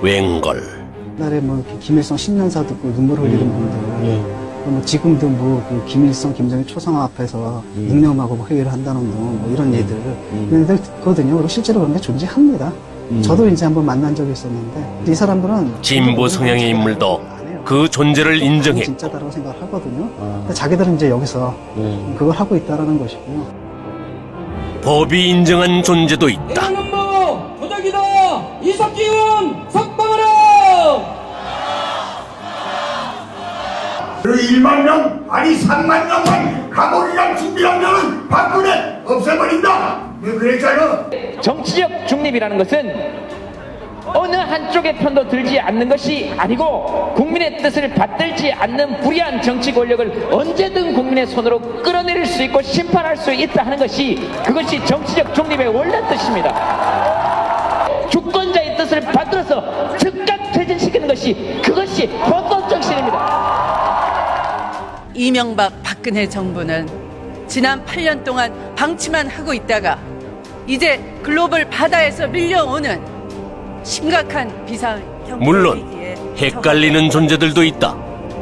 웬걸. 옛날에 뭐 김일성 신년사 듣고 눈물 흘리는 분들, 뭐 지금도 뭐 김일성, 김정일 초상화 앞에서 묵념하고 회의를 한다는 뭐 이런 얘들 듣거든요. 그리고 실제로 그런 게 존재합니다. 저도 이제 한번 만난 적이 있었는데 이 사람들은 진보 성향의 인물도 그 존재를 인정했고 진짜다라고 생각하거든요. 근데 자기들은 이제 여기서 그걸 하고 있다라는 것이고요. 법이 인정한 존재도 있다. 이상한모 도적이다. 이석기훈 석방하라. 1만 명 아니 3만 명만 감옥이랑 준비하면은 박근혜 없애버린다. 그랬잖아. 정치적 중립이라는 것은 어느 한쪽의 편도 들지 않는 것이 아니고 국민의 뜻을 받들지 않는 불의한 정치 권력을 언제든 국민의 손으로 끌어내릴 수 있고 심판할 수 있다 하는 것이 그것이 정치적 중립의 원래 뜻입니다. 주권자의 뜻을 받들어서 즉각 퇴진시키는 것이 그것이 헌법 정신입니다. 이명박 박근혜 정부는 지난 8년 동안 방치만 하고 있다가 이제 글로벌 바다에서 밀려오는 심각한 비상 물론 경제 위기에 헷갈리는 존재들도 있다.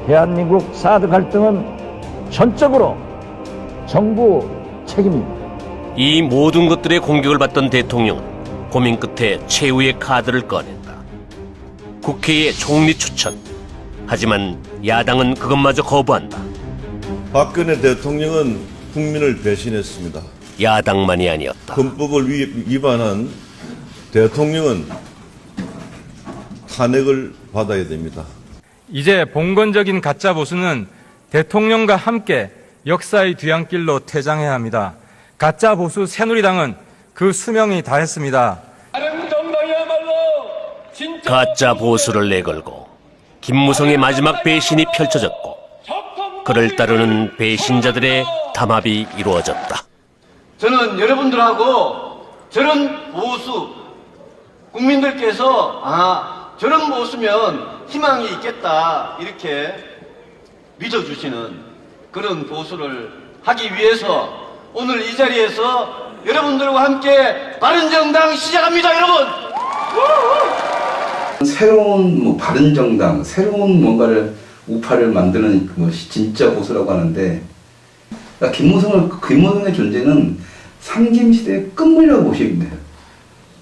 대한민국 사드 갈등은 전적으로 정부 책임입니다. 이 모든 것들의 공격을 받던 대통령은 고민 끝에 최후의 카드를 꺼낸다. 국회의 총리 추천. 하지만 야당은 그것마저 거부한다. 박근혜 대통령은 국민을 배신했습니다. 야당만이 아니었다. 헌법을 위반한 대통령은 탄핵을 받아야 됩니다. 이제 봉건적인 가짜 보수는 대통령과 함께 역사의 뒤안길로 퇴장해야 합니다. 가짜 보수 새누리당은 그 수명이 다했습니다. 가짜 보수를 내걸고 김무성의 마지막 배신이 펼쳐졌고 그를 따르는 배신자들의 담합이 이루어졌다. 저는 여러분들하고 저런 보수 국민들께서 저런 보수면 희망이 있겠다 이렇게 믿어주시는 그런 보수를 하기 위해서 오늘 이 자리에서 여러분들과 함께 바른정당 시작합니다, 여러분. 새로운 바른정당, 새로운 뭔가를 우파를 만드는 것이 진짜 보수라고 하는데, 김무성의 존재는 삼김시대의 끝물이라고 보시면 돼요.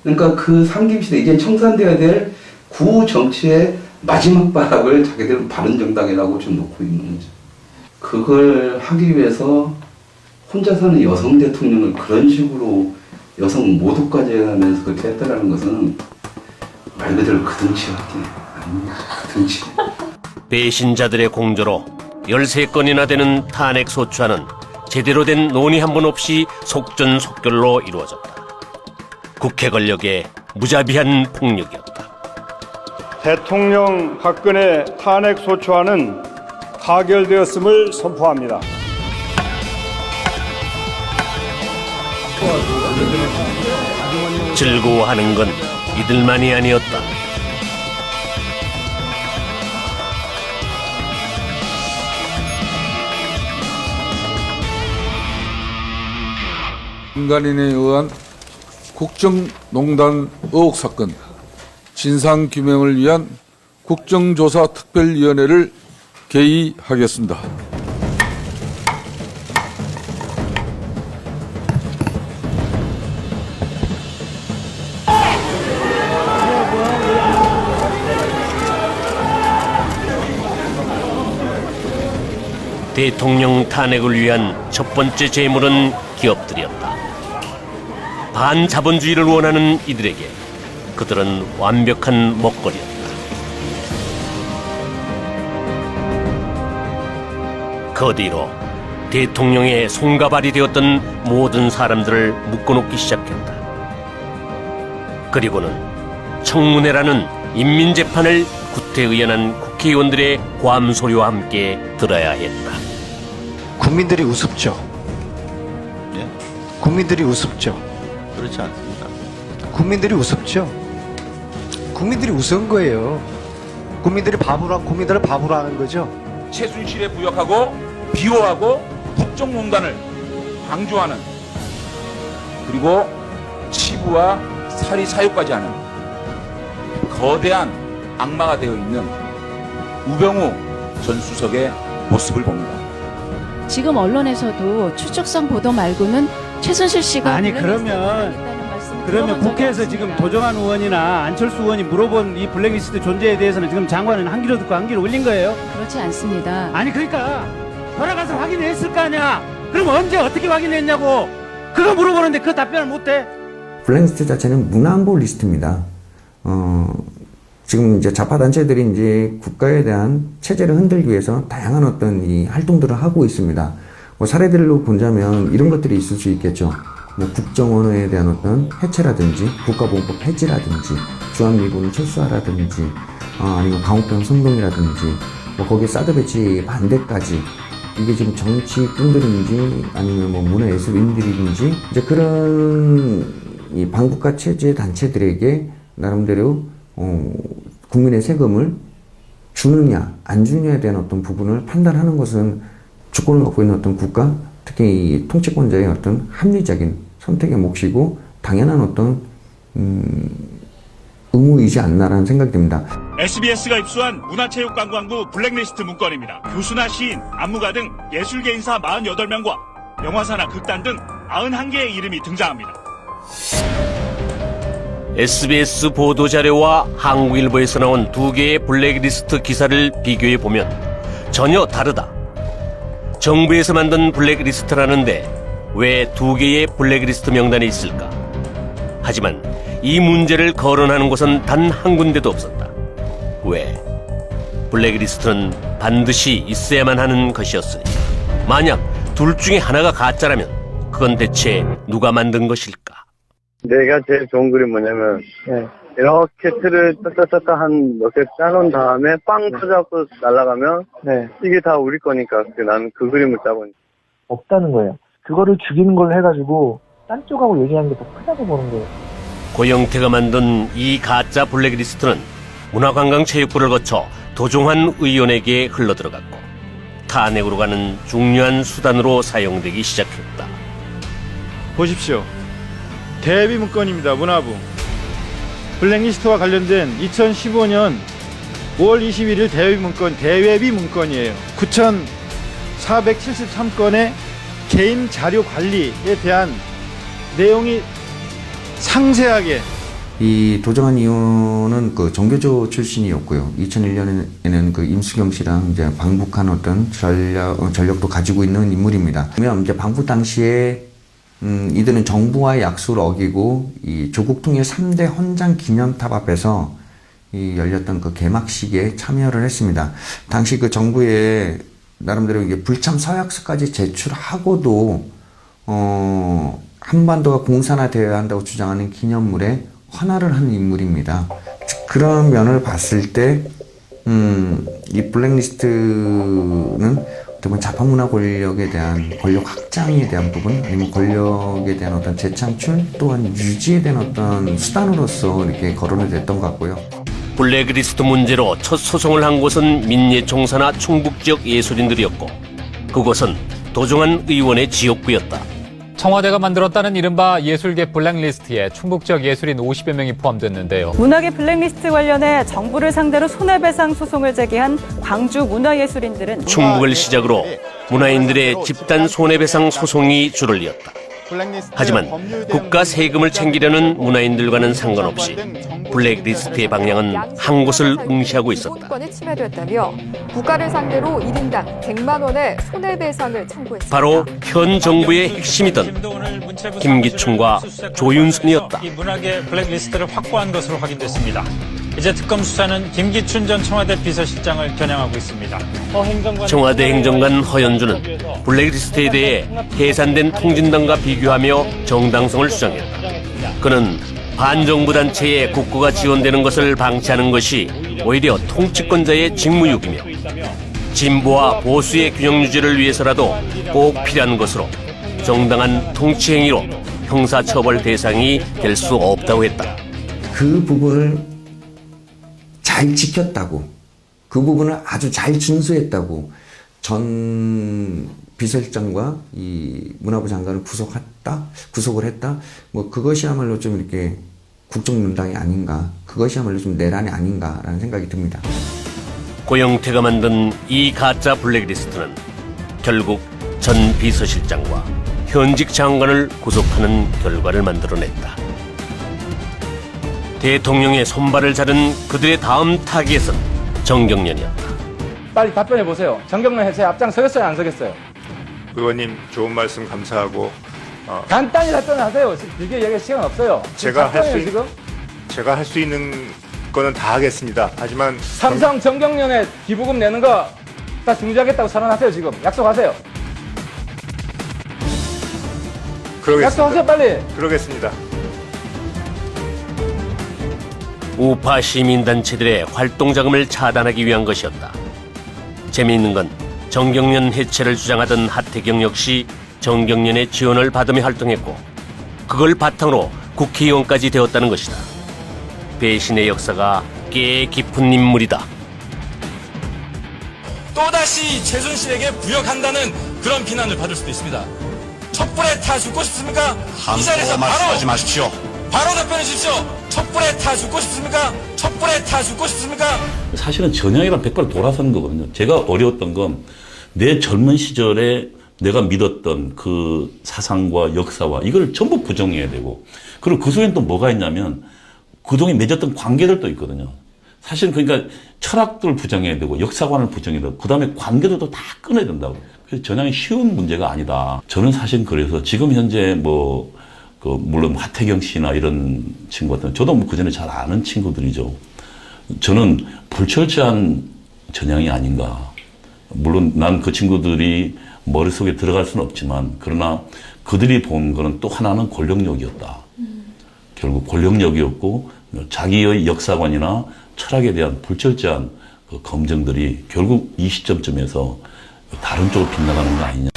그러니까 그 삼김시대, 이제 청산돼야 될 구 정치의 마지막 발악을 자기들은 바른정당이라고 좀 놓고 있는 거죠. 그걸 하기 위해서 혼자 사는 여성 대통령을 그런 식으로 여성 모독까지 하면서 그렇게 했다라는 것은 말 그대로 그 등치밖에 아닙니다. 그 등치. 배신자들의 공조로 13건이나 되는 탄핵 소추안은 제대로 된 논의 한 번 없이 속전속결로 이루어졌다. 국회 권력의 무자비한 폭력이었다. 대통령 박근혜 탄핵 소추안은 가결되었음을 선포합니다. 즐거워하는 건 이들만이 아니었다. 민간인에 의한 국정농단 의혹 사건 진상규명을 위한 국정조사특별위원회를 개의하겠습니다. 대통령 탄핵을 위한 첫 번째 재물은 기업들이었다. 반자본주의를 원하는 이들에게 그들은 완벽한 먹거리였다. 그 뒤로 대통령의 손가발이 되었던 모든 사람들을 묶어놓기 시작했다. 그리고는 청문회라는 인민재판을 구태의연한 국회의원들의 괌소리와 함께 들어야 했다. 국민들이 우습죠. 예? 국민들이 우습죠. 그렇지 않습니다. 국민들이 우습죠. 국민들이 우스운 거예요. 국민들을 바보로 하는 거죠. 최순실에 부역하고 비호하고 국정농단을 방조하는, 그리고 치부와 살이 사유까지 하는 거대한 악마가 되어 있는 우병우 전 수석의 모습을 봅니다. 지금 언론에서도 추측성 보도 말고는 최순실 씨가 아니 그러면 국회에서 지금 도정환 의원이나 안철수 의원이 물어본 이 블랙리스트 존재에 대해서는 지금 장관은 한 귀로 듣고 한 귀로 올린 거예요? 그렇지 않습니다. 아니 그러니까 돌아가서 확인했을 거 아니야. 그럼 언제 어떻게 확인했냐고. 그거 물어보는데 그 답변을 못해. 블랙리스트 자체는 문안보 리스트입니다. 지금 이제 좌파 단체들이 이제 국가에 대한 체제를 흔들기 위해서 다양한 어떤 이 활동들을 하고 있습니다. 뭐 사례들로 보자면 이런 것들이 있을 수 있겠죠. 뭐 국정원에 대한 어떤 해체라든지 국가보훈법 폐지라든지 주한미군 철수하라든지 아니면 강호평 선동이라든지 뭐 거기에 사드 배치 반대까지 이게 지금 정치꾼들인지 아니면 뭐 문화예술인들인지 이제 그런 이 반국가 체제 단체들에게 나름대로 국민의 세금을 주느냐 안 주느냐에 대한 어떤 부분을 판단하는 것은 주권을 갖고 있는 어떤 국가, 특히 이 통치권자의 어떤 합리적인 선택의 몫이고 당연한 어떤 의무이지 않나라는 생각이 듭니다. SBS가 입수한 문화체육관광부 블랙리스트 문건입니다. 교수나 시인, 안무가 등 예술계 인사 48명과 영화사나 극단 등 91개의 이름이 등장합니다. SBS 보도자료와 한국일보에서 나온 2개의 블랙리스트 기사를 비교해보면 전혀 다르다. 정부에서 만든 블랙리스트라는데 왜 2개의 블랙리스트 명단이 있을까? 하지만 이 문제를 거론하는 곳은 단 한 군데도 없었다. 왜? 블랙리스트는 반드시 있어야만 하는 것이었으니 만약 둘 중에 하나가 가짜라면 그건 대체 누가 만든 것일까? 내가 제일 좋은 그림 뭐냐면 이렇게 틀을 떴다 한 몇 개 짜놓은 다음에 빵 터져갖고 날아가면 이게 다 우리 거니까 나는 그 그림을 짜고 있는. 없다는 거예요. 그거를 죽이는 걸 해가지고 딴 쪽하고 얘기하는 게 더 크다고 보는 거예요. 고영태가 만든 이 가짜 블랙리스트는 문화관광체육부를 거쳐 도종환 의원에게 흘러들어갔고 탄핵으로 가는 중요한 수단으로 사용되기 시작했다. 보십시오. 대비 문건입니다. 문화부. 블랙리스트와 관련된 2015년 5월 21일 대외비 문건이에요. 9,473건의 개인 자료 관리에 대한 내용이 상세하게. 이 도정환 의원은 그 정교조 출신이었고요. 2001년에는 그 임수경 씨랑 이제 방북한 어떤 전력도 가지고 있는 인물입니다. 그러면 이제 방북 당시에 이들은 정부와의 약속을 어기고 이 조국 통일 3대 헌장 기념탑 앞에서 이 열렸던 그 개막식에 참여를 했습니다. 당시 그 정부에 나름대로 이게 불참 서약서까지 제출하고도 한반도가 공산화되어야 한다고 주장하는 기념물에 헌화를 하는 인물입니다. 그런 면을 봤을 때 이 블랙리스트는 어떻게 보면 자파문화 권력에 대한 권력 확장에 대한 부분, 아니면 권력에 대한 어떤 재창출 또한 유지에 대한 어떤 수단으로서 이렇게 거론이 됐던 것 같고요. 블랙리스트 문제로 첫 소송을 한 곳은 민예총사나 충북 지역 예술인들이었고 그곳은 도종환 의원의 지역구였다. 청와대가 만들었다는 이른바 예술계 블랙리스트에 충북 지역 예술인 50여 명이 포함됐는데요. 문화계 블랙리스트 관련해 정부를 상대로 손해배상 소송을 제기한 광주 문화예술인들은 충북을 시작으로 문화인들의 집단 손해배상 소송이 줄을 이었다. 하지만 국가 세금을 챙기려는 문화인들과는 상관없이 블랙리스트의 방향은 한 곳을 응시하고 있었다. 소유권이 침해됐다며 국가를 상대로 1인당 100만 원의 손해배상을 청구했습니다. 바로 현 정부의 핵심이던 김기춘과 조윤선이었다. 이 문화계 블랙리스트를 확보한 것으로 확인됐습니다. 이제 특검 수사는 김기춘 전 청와대 비서실장을 겨냥하고 있습니다. 청와대 행정관 허연주는 블랙리스트에 대해 해산된 통진당과 비교하며 정당성을 주장했다. 그는 반정부 단체에 국고가 지원되는 것을 방치하는 것이 오히려 통치권자의 직무유기며 진보와 보수의 균형 유지를 위해서라도 꼭 필요한 것으로 정당한 통치 행위로 형사처벌 대상이 될 수 없다고 했다. 그 부분을 잘 지켰다고, 그 부분을 아주 잘 준수했다고 전 비서실장과 이 문화부 장관을 구속을 했다. 뭐 그것이야말로 좀 이렇게 국정농단이 아닌가, 그것이야말로 좀 내란이 아닌가라는 생각이 듭니다. 고영태가 만든 이 가짜 블랙리스트는 결국 전 비서실장과 현직 장관을 구속하는 결과를 만들어냈다. 대통령의 손발을 자른 그들의 다음 타깃은 정경련이었다. 빨리 답변해 보세요. 정경련 해체에 앞장서겠어요, 안 서겠어요? 의원님 좋은 말씀 감사하고 간단히 답변하세요. 길게 얘기할 시간 없어요. 제가 할 수 있는 거는 다 하겠습니다. 하지만 삼성 정경련에 기부금 내는 거 다 중지하겠다고 선언하세요. 지금 약속하세요. 그러겠습니다. 약속하세요, 빨리. 그러겠습니다. 우파 시민단체들의 활동자금을 차단하기 위한 것이었다. 재미있는 건 정경련 해체를 주장하던 하태경 역시 정경련의 지원을 받으며 활동했고 그걸 바탕으로 국회의원까지 되었다는 것이다. 배신의 역사가 꽤 깊은 인물이다. 또다시 최순실에게 부역한다는 그런 비난을 받을 수도 있습니다. 촛불에 타 죽고 싶습니까? 이 자리에서 바로 말씀하지 마십시오. 바로 답변해 주십시오. 촛불에 타 죽고 싶습니까? 촛불에 타 죽고 싶습니까? 사실은 전향이랑 100발 돌아서는 거거든요. 제가 어려웠던 건 내 젊은 시절에 내가 믿었던 그 사상과 역사와 이걸 전부 부정해야 되고, 그리고 그 속엔 또 뭐가 있냐면 그동안 맺었던 관계들도 있거든요. 사실은 그러니까 철학들 부정해야 되고 역사관을 부정해야 되고 그다음에 관계들도 다 끊어야 된다고. 그래서 전향이 쉬운 문제가 아니다. 저는 사실 그래서 지금 현재 물론 하태경 씨나 이런 친구 같은 저도 그 전에 잘 아는 친구들이죠. 저는 불철저한 전향이 아닌가. 물론 난 그 친구들이 머릿속에 들어갈 수는 없지만, 그러나 그들이 본 거는 또 하나는 권력력이었다. 결국 권력력이었고 자기의 역사관이나 철학에 대한 불철저한 그 검증들이 결국 이 시점쯤에서 다른 쪽으로 빗나가는 거 아니냐.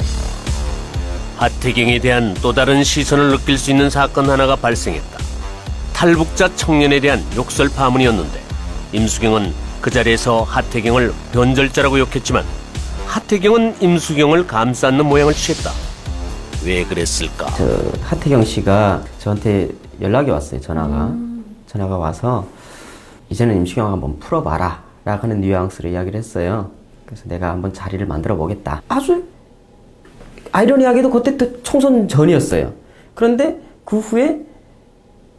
하태경에 대한 또 다른 시선을 느낄 수 있는 사건 하나가 발생했다. 탈북자 청년에 대한 욕설 파문이었는데 임수경은 그 자리에서 하태경을 변절자라고 욕했지만 하태경은 임수경을 감싸는 모양을 취했다. 왜 그랬을까? 하태경 씨가 저한테 연락이 왔어요. 전화가 와서 이제는 임수경 한번 풀어봐라 라고 하는 뉘앙스로 이야기를 했어요. 그래서 내가 한번 자리를 만들어 보겠다. 아주 아이러니하게도 그때 또 총선 전이었어요. 그런데 그 후에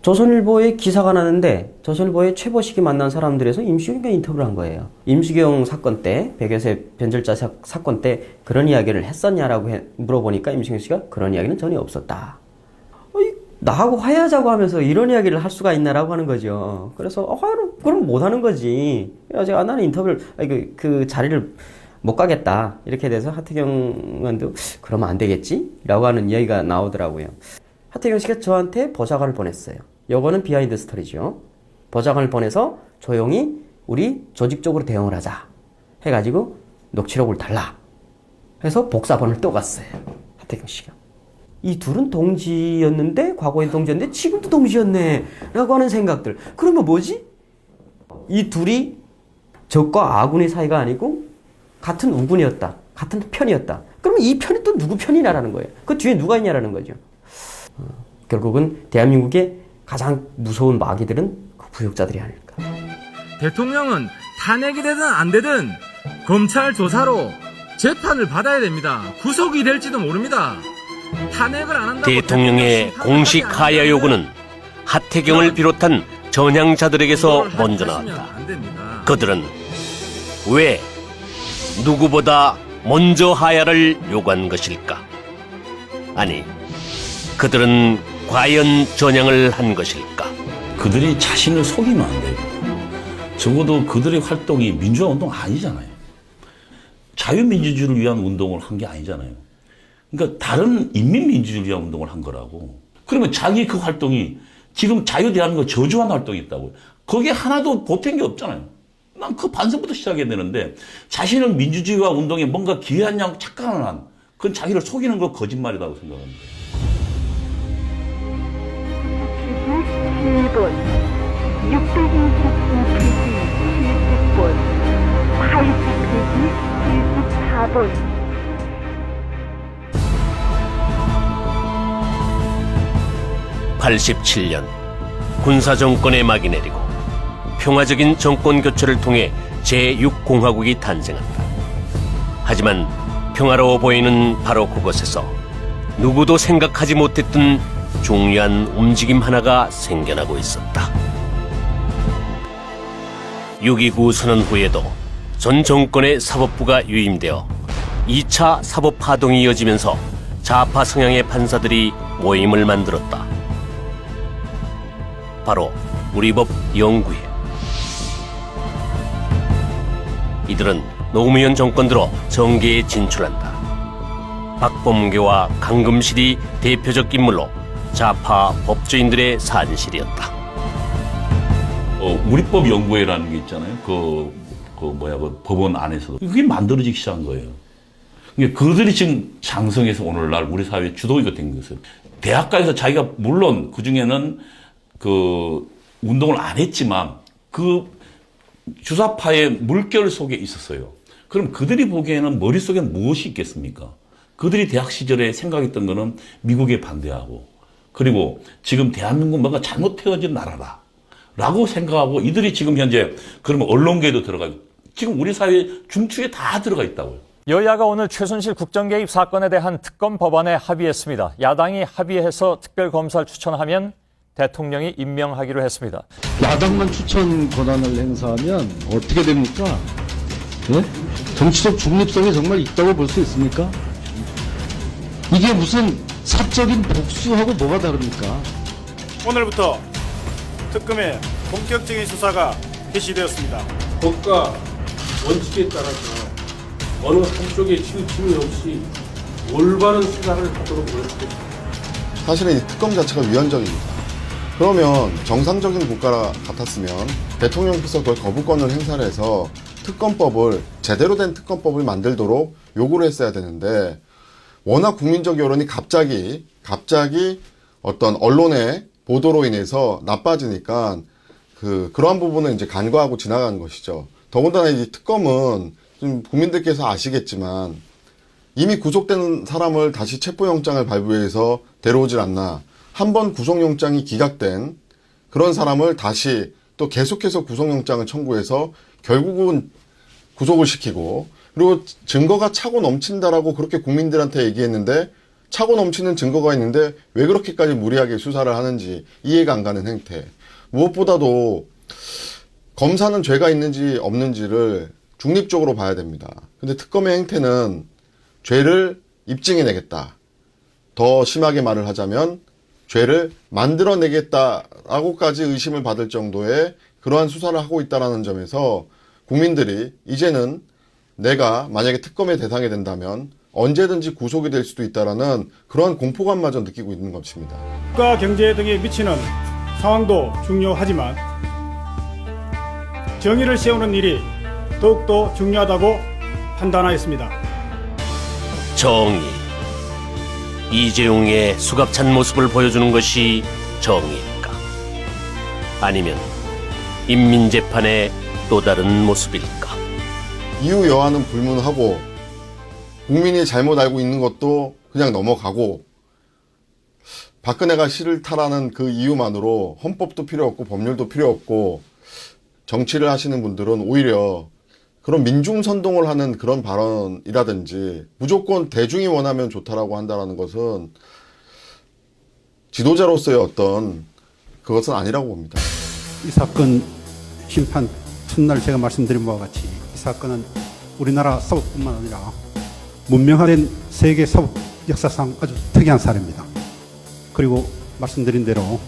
조선일보에 기사가 나는데 조선일보에 최보식이 만난 사람들에서 임수경과 인터뷰를 한 거예요. 임수경 사건 때, 백여세 변절자 사건 때 그런 이야기를 했었냐라고 물어보니까 임수경 씨가 그런 이야기는 전혀 없었다. 나하고 화해하자고 하면서 이런 이야기를 할 수가 있나라고 하는 거죠. 그래서 화해를 그럼 못 하는 거지. 그래서 나는 인터뷰를 그 자리를 못 가겠다 이렇게 돼서 하태경한테 그러면 안 되겠지? 라고 하는 이야기가 나오더라고요. 하태경 씨가 저한테 보좌관을 보냈어요. 요거는 비하인드 스토리죠. 보좌관을 보내서 조용히 우리 조직적으로 대응을 하자 해가지고 녹취록을 달라 해서 복사본을 또 갔어요. 하태경 씨가. 이 둘은 동지였는데, 과거엔 동지였는데 지금도 동지였네 라고 하는 생각들. 그러면 뭐지? 이 둘이 적과 아군의 사이가 아니고 같은 우군이었다, 같은 편이었다. 그러면 이 편이 또 누구 편이냐라는 거예요. 그 뒤에 누가 있냐라는 거죠. 결국은 대한민국의 가장 무서운 마귀들은 그 부역자들이 아닐까. 대통령은 탄핵이 되든 안 되든 검찰 조사로 재판을 받아야 됩니다. 구속이 될지도 모릅니다. 탄핵을 안 한다고 대통령의 공식 하야 요구는 하태경을 비롯한 전향자들에게서 먼저 나왔다. 그들은 왜 누구보다 먼저 하야를 요구한 것일까? 아니, 그들은 과연 전향을 한 것일까? 그들이 자신을 속이면 안 돼요. 적어도 그들의 활동이 민주화 운동 아니잖아요. 자유민주주의를 위한 운동을 한 게 아니잖아요. 그러니까 다른 인민민주주의를 위한 운동을 한 거라고. 그러면 자기 그 활동이 지금 자유대한민국을 저주한 활동이 있다고요. 거기에 하나도 보탠 게 없잖아요. 난 그 반성부터 시작해야 되는데 자신을 민주주의와 운동에 뭔가 기여하냐고 착각을 한, 그건 자기를 속이는 거 거짓말이라고 생각합니다. 7번, 622페이지 70번, 80페이지 74번. (87년) 군사정권의 막이 내리고 평화적인 정권 교체를 통해 제6공화국이 탄생한다. 하지만 평화로워 보이는 바로 그곳에서 누구도 생각하지 못했던 중요한 움직임 하나가 생겨나고 있었다. 6.29 선언 후에도 전 정권의 사법부가 유임되어 2차 사법파동이 이어지면서 좌파 성향의 판사들이 모임을 만들었다. 바로 우리법 연구회. 이들은 노무현 정권 들어 정계에 진출한다. 박범계와 강금실이 대표적 인물로 좌파 법조인들의 산실이었다. 우리법 연구회라는 게 있잖아요. 그 법원 안에서도 그게 만들어지기 시작한 거예요. 그러니까 그들이 지금 장성해서 오늘날 우리 사회의 주도기가 된 것은, 대학가에서 자기가 물론 그 중에는 그 운동을 안 했지만 그 주사파의 물결 속에 있었어요. 그럼 그들이 보기에는 머릿속에는 무엇이 있겠습니까? 그들이 대학 시절에 생각했던 거는 미국에 반대하고, 그리고 지금 대한민국 뭔가 잘못되어진 나라다 라고 생각하고 이들이 지금 현재 그러면 언론계에도 들어가고 지금 우리 사회 중추에 다 들어가 있다고요. 여야가 오늘 최순실 국정개입 사건에 대한 특검 법안에 합의했습니다. 야당이 합의해서 특별검사를 추천하면 대통령이 임명하기로 했습니다. 야당만 추천 권한을 행사하면 어떻게 됩니까? 네? 정치적 중립성이 정말 있다고 볼 수 있습니까? 이게 무슨 사적인 복수하고 뭐가 다릅니까? 오늘부터 특검의 본격적인 수사가 개시되었습니다. 법과 원칙에 따라서 어느 한쪽에 치우침이 없이 올바른 수사를 하도록 노력했습니다. 사실은 이 특검 자체가 위헌적입니다. 그러면 정상적인 국가 같았으면 대통령께서 그걸 거부권을 행사를 해서 특검법을 제대로 된 특검법을 만들도록 요구를 했어야 되는데 워낙 국민적 여론이 갑자기 어떤 언론의 보도로 인해서 나빠지니까 그러한 부분은 이제 간과하고 지나가는 것이죠. 더군다나 이 특검은 좀 국민들께서 아시겠지만 이미 구속된 사람을 다시 체포영장을 발부해서 데려오질 않나. 한 번 구속영장이 기각된 그런 사람을 다시 또 계속해서 구속영장을 청구해서 결국은 구속을 시키고 그리고 증거가 차고 넘친다라고 그렇게 국민들한테 얘기했는데 차고 넘치는 증거가 있는데 왜 그렇게까지 무리하게 수사를 하는지 이해가 안 가는 행태. 무엇보다도 검사는 죄가 있는지 없는지를 중립적으로 봐야 됩니다. 근데 특검의 행태는 죄를 입증해내겠다. 더 심하게 말을 하자면 죄를 만들어내겠다라고까지 의심을 받을 정도의 그러한 수사를 하고 있다는 점에서 국민들이 이제는 내가 만약에 특검의 대상이 된다면 언제든지 구속이 될 수도 있다는 그러한 공포감마저 느끼고 있는 것입니다. 국가 경제 등에 미치는 상황도 중요하지만 정의를 세우는 일이 더욱더 중요하다고 판단하였습니다. 정의. 이재용의 수갑찬 모습을 보여주는 것이 정의일까? 아니면 인민재판의 또 다른 모습일까? 이유 여하는 불문하고 국민이 잘못 알고 있는 것도 그냥 넘어가고 박근혜가 싫다라는 그 이유만으로 헌법도 필요 없고 법률도 필요 없고 정치를 하시는 분들은 오히려 그런 민중선동을 하는 그런 발언이라든지 무조건 대중이 원하면 좋다라고 한다는 것은 지도자로서의 어떤 그것은 아니라고 봅니다. 이 사건 심판 첫날 제가 말씀드린 바와 같이 이 사건은 우리나라 사법뿐만 아니라 문명화된 세계 사법 역사상 아주 특이한 사례입니다. 그리고 말씀드린 대로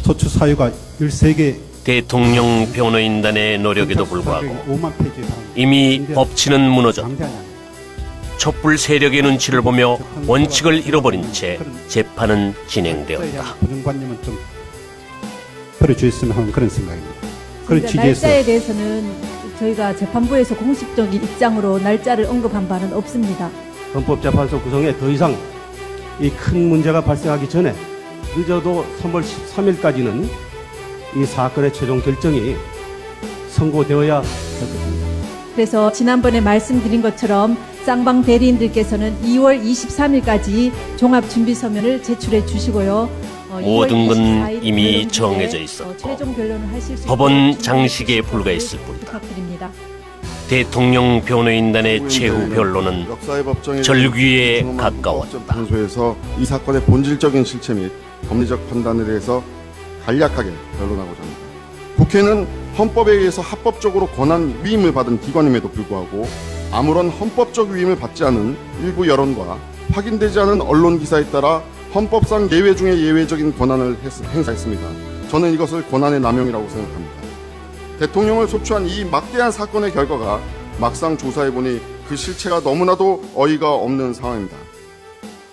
소추 사유가 13개 대통령 변호인단의 노력에도 불구하고 이미 법치는 무너졌고 촛불 세력의 눈치를 보며 원칙을 잃어버린 채 재판은 진행되었다. 고정관념은 좀 버려주셨으면 하는 그런 생각입니다. 그런 취지에서 날짜에 대해서는 저희가 재판부에서 공식적인 입장으로 날짜를 언급한 바는 없습니다. 헌법재판소 구성에 더 이상 이 큰 문제가 발생하기 전에 늦어도 3월 13일까지는 이 사건의 최종 결정이 선고되어야 할 것입니다. 그래서 지난번에 말씀드린 것처럼 쌍방 대리인들께서는 2월 23일까지 종합준비서면을 제출해 주시고요. 모든 건 이미 정해져 있었고 최종 결론을 하실 수 법원 장식에 불과했을 뿐이다. 부탁드립니다. 대통령 변호인단의 최후 변론은 절규에 가까웠다. 판소에서 이 사건의 본질적인 실체 및 법리적 판단에 대해서 간략하게 변론하고자 합니다. 국회는 헌법에 의해서 합법적으로 권한 위임을 받은 기관임에도 불구하고 아무런 헌법적 위임을 받지 않은 일부 여론과 확인되지 않은 언론 기사에 따라 헌법상 예외 중에 예외적인 권한을 행사했습니다. 저는 이것을 권한의 남용이라고 생각합니다. 대통령을 소추한 이 막대한 사건의 결과가 막상 조사해보니 그 실체가 너무나도 어이가 없는 상황입니다.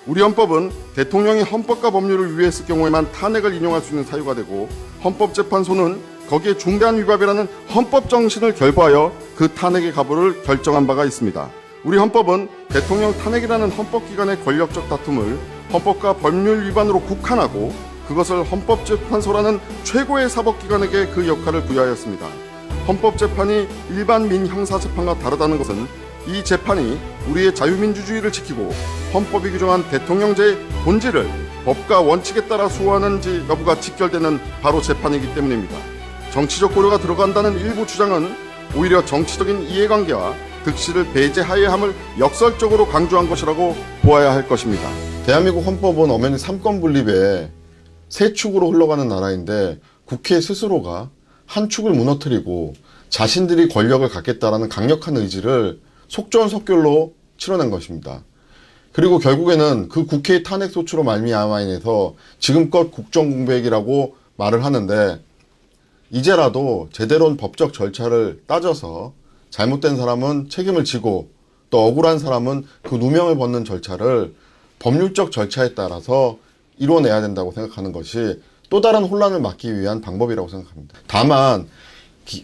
우리 헌법은 대통령이 헌법과 법률을 위배했을 경우에만 탄핵을 인용할 수 있는 사유가 되고 헌법재판소는 거기에 중대한 위반이라는 헌법 정신을 결부하여 그 탄핵의 가부를 결정한 바가 있습니다. 우리 헌법은 대통령 탄핵이라는 헌법기관의 권력적 다툼을 헌법과 법률 위반으로 국한하고 그것을 헌법재판소라는 최고의 사법기관에게 그 역할을 부여하였습니다. 헌법재판이 일반 민형사재판과 다르다는 것은 이 재판이 우리의 자유민주주의를 지키고 헌법이 규정한 대통령제의 본질을 법과 원칙에 따라 수호하는지 여부가 직결되는 바로 재판이기 때문입니다. 정치적 고려가 들어간다는 일부 주장은 오히려 정치적인 이해관계와 득실을 배제하여야 함을 역설적으로 강조한 것이라고 보아야 할 것입니다. 대한민국 헌법은 엄연히 삼권 분립에 세 축으로 흘러가는 나라인데 국회 스스로가 한 축을 무너뜨리고 자신들이 권력을 갖겠다라는 강력한 의지를 속전속결로 치러낸 것입니다. 그리고 결국에는 그 국회의 탄핵 소추로 말미암아 인해서 지금껏 국정공백이라고 말을 하는데 이제라도 제대로 법적 절차를 따져서 잘못된 사람은 책임을 지고 또 억울한 사람은 그 누명을 벗는 절차를 법률적 절차에 따라서 이뤄내야 된다고 생각하는 것이 또 다른 혼란을 막기 위한 방법이라고 생각합니다. 다만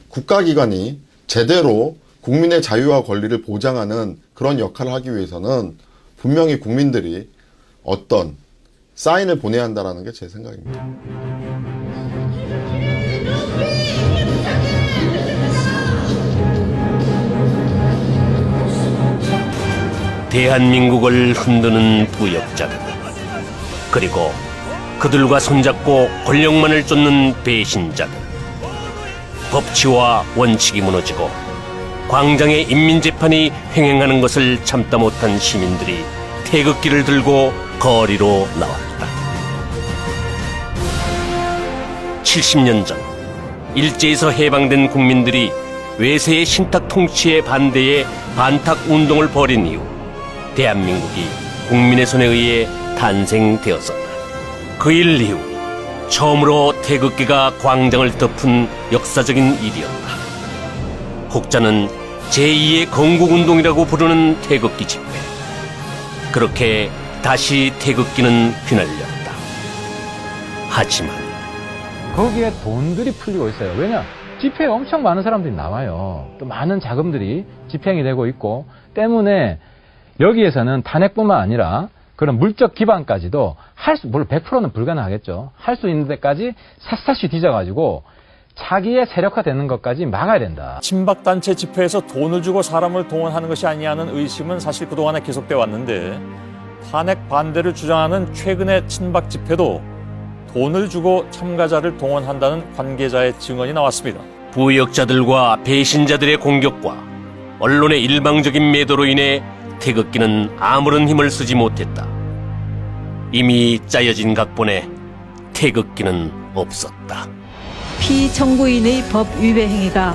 국가기관이 제대로 국민의 자유와 권리를 보장하는 그런 역할을 하기 위해서는 분명히 국민들이 어떤 사인을 보내야 한다는 게 제 생각입니다. 대한민국을 흔드는 부역자들, 그리고 그들과 손잡고 권력만을 쫓는 배신자들, 법치와 원칙이 무너지고 광장의 인민재판이 횡행하는 것을 참다 못한 시민들이 태극기를 들고 거리로 나왔다. 70년 전 일제에서 해방된 국민들이 외세의 신탁 통치에 반대해 반탁운동을 벌인 이후 대한민국이 국민의 손에 의해 탄생되었었다. 그 일 이후 처음으로 태극기가 광장을 덮은 역사적인 일이었다. 혹자는 제2의 건국운동이라고 부르는 태극기 집회. 그렇게 다시 태극기는 휘날렸다. 하지만 거기에 돈들이 풀리고 있어요. 왜냐? 집회에 엄청 많은 사람들이 나와요. 또 많은 자금들이 집행이 되고 있고 때문에 여기에서는 탄핵뿐만 아니라 그런 물적 기반까지도 물론 100%는 불가능하겠죠. 할 수 있는 데까지 샅샅이 뒤져가지고 자기의 세력화되는 것까지 막아야 된다. 친박단체 집회에서 돈을 주고 사람을 동원하는 것이 아니냐는 의심은 사실 그동안에 계속돼 왔는데 탄핵 반대를 주장하는 최근의 친박 집회도 돈을 주고 참가자를 동원한다는 관계자의 증언이 나왔습니다. 부역자들과 배신자들의 공격과 언론의 일방적인 매도로 인해 태극기는 아무런 힘을 쓰지 못했다. 이미 짜여진 각본에 태극기는 없었다. 피청구인의 법 위배 행위가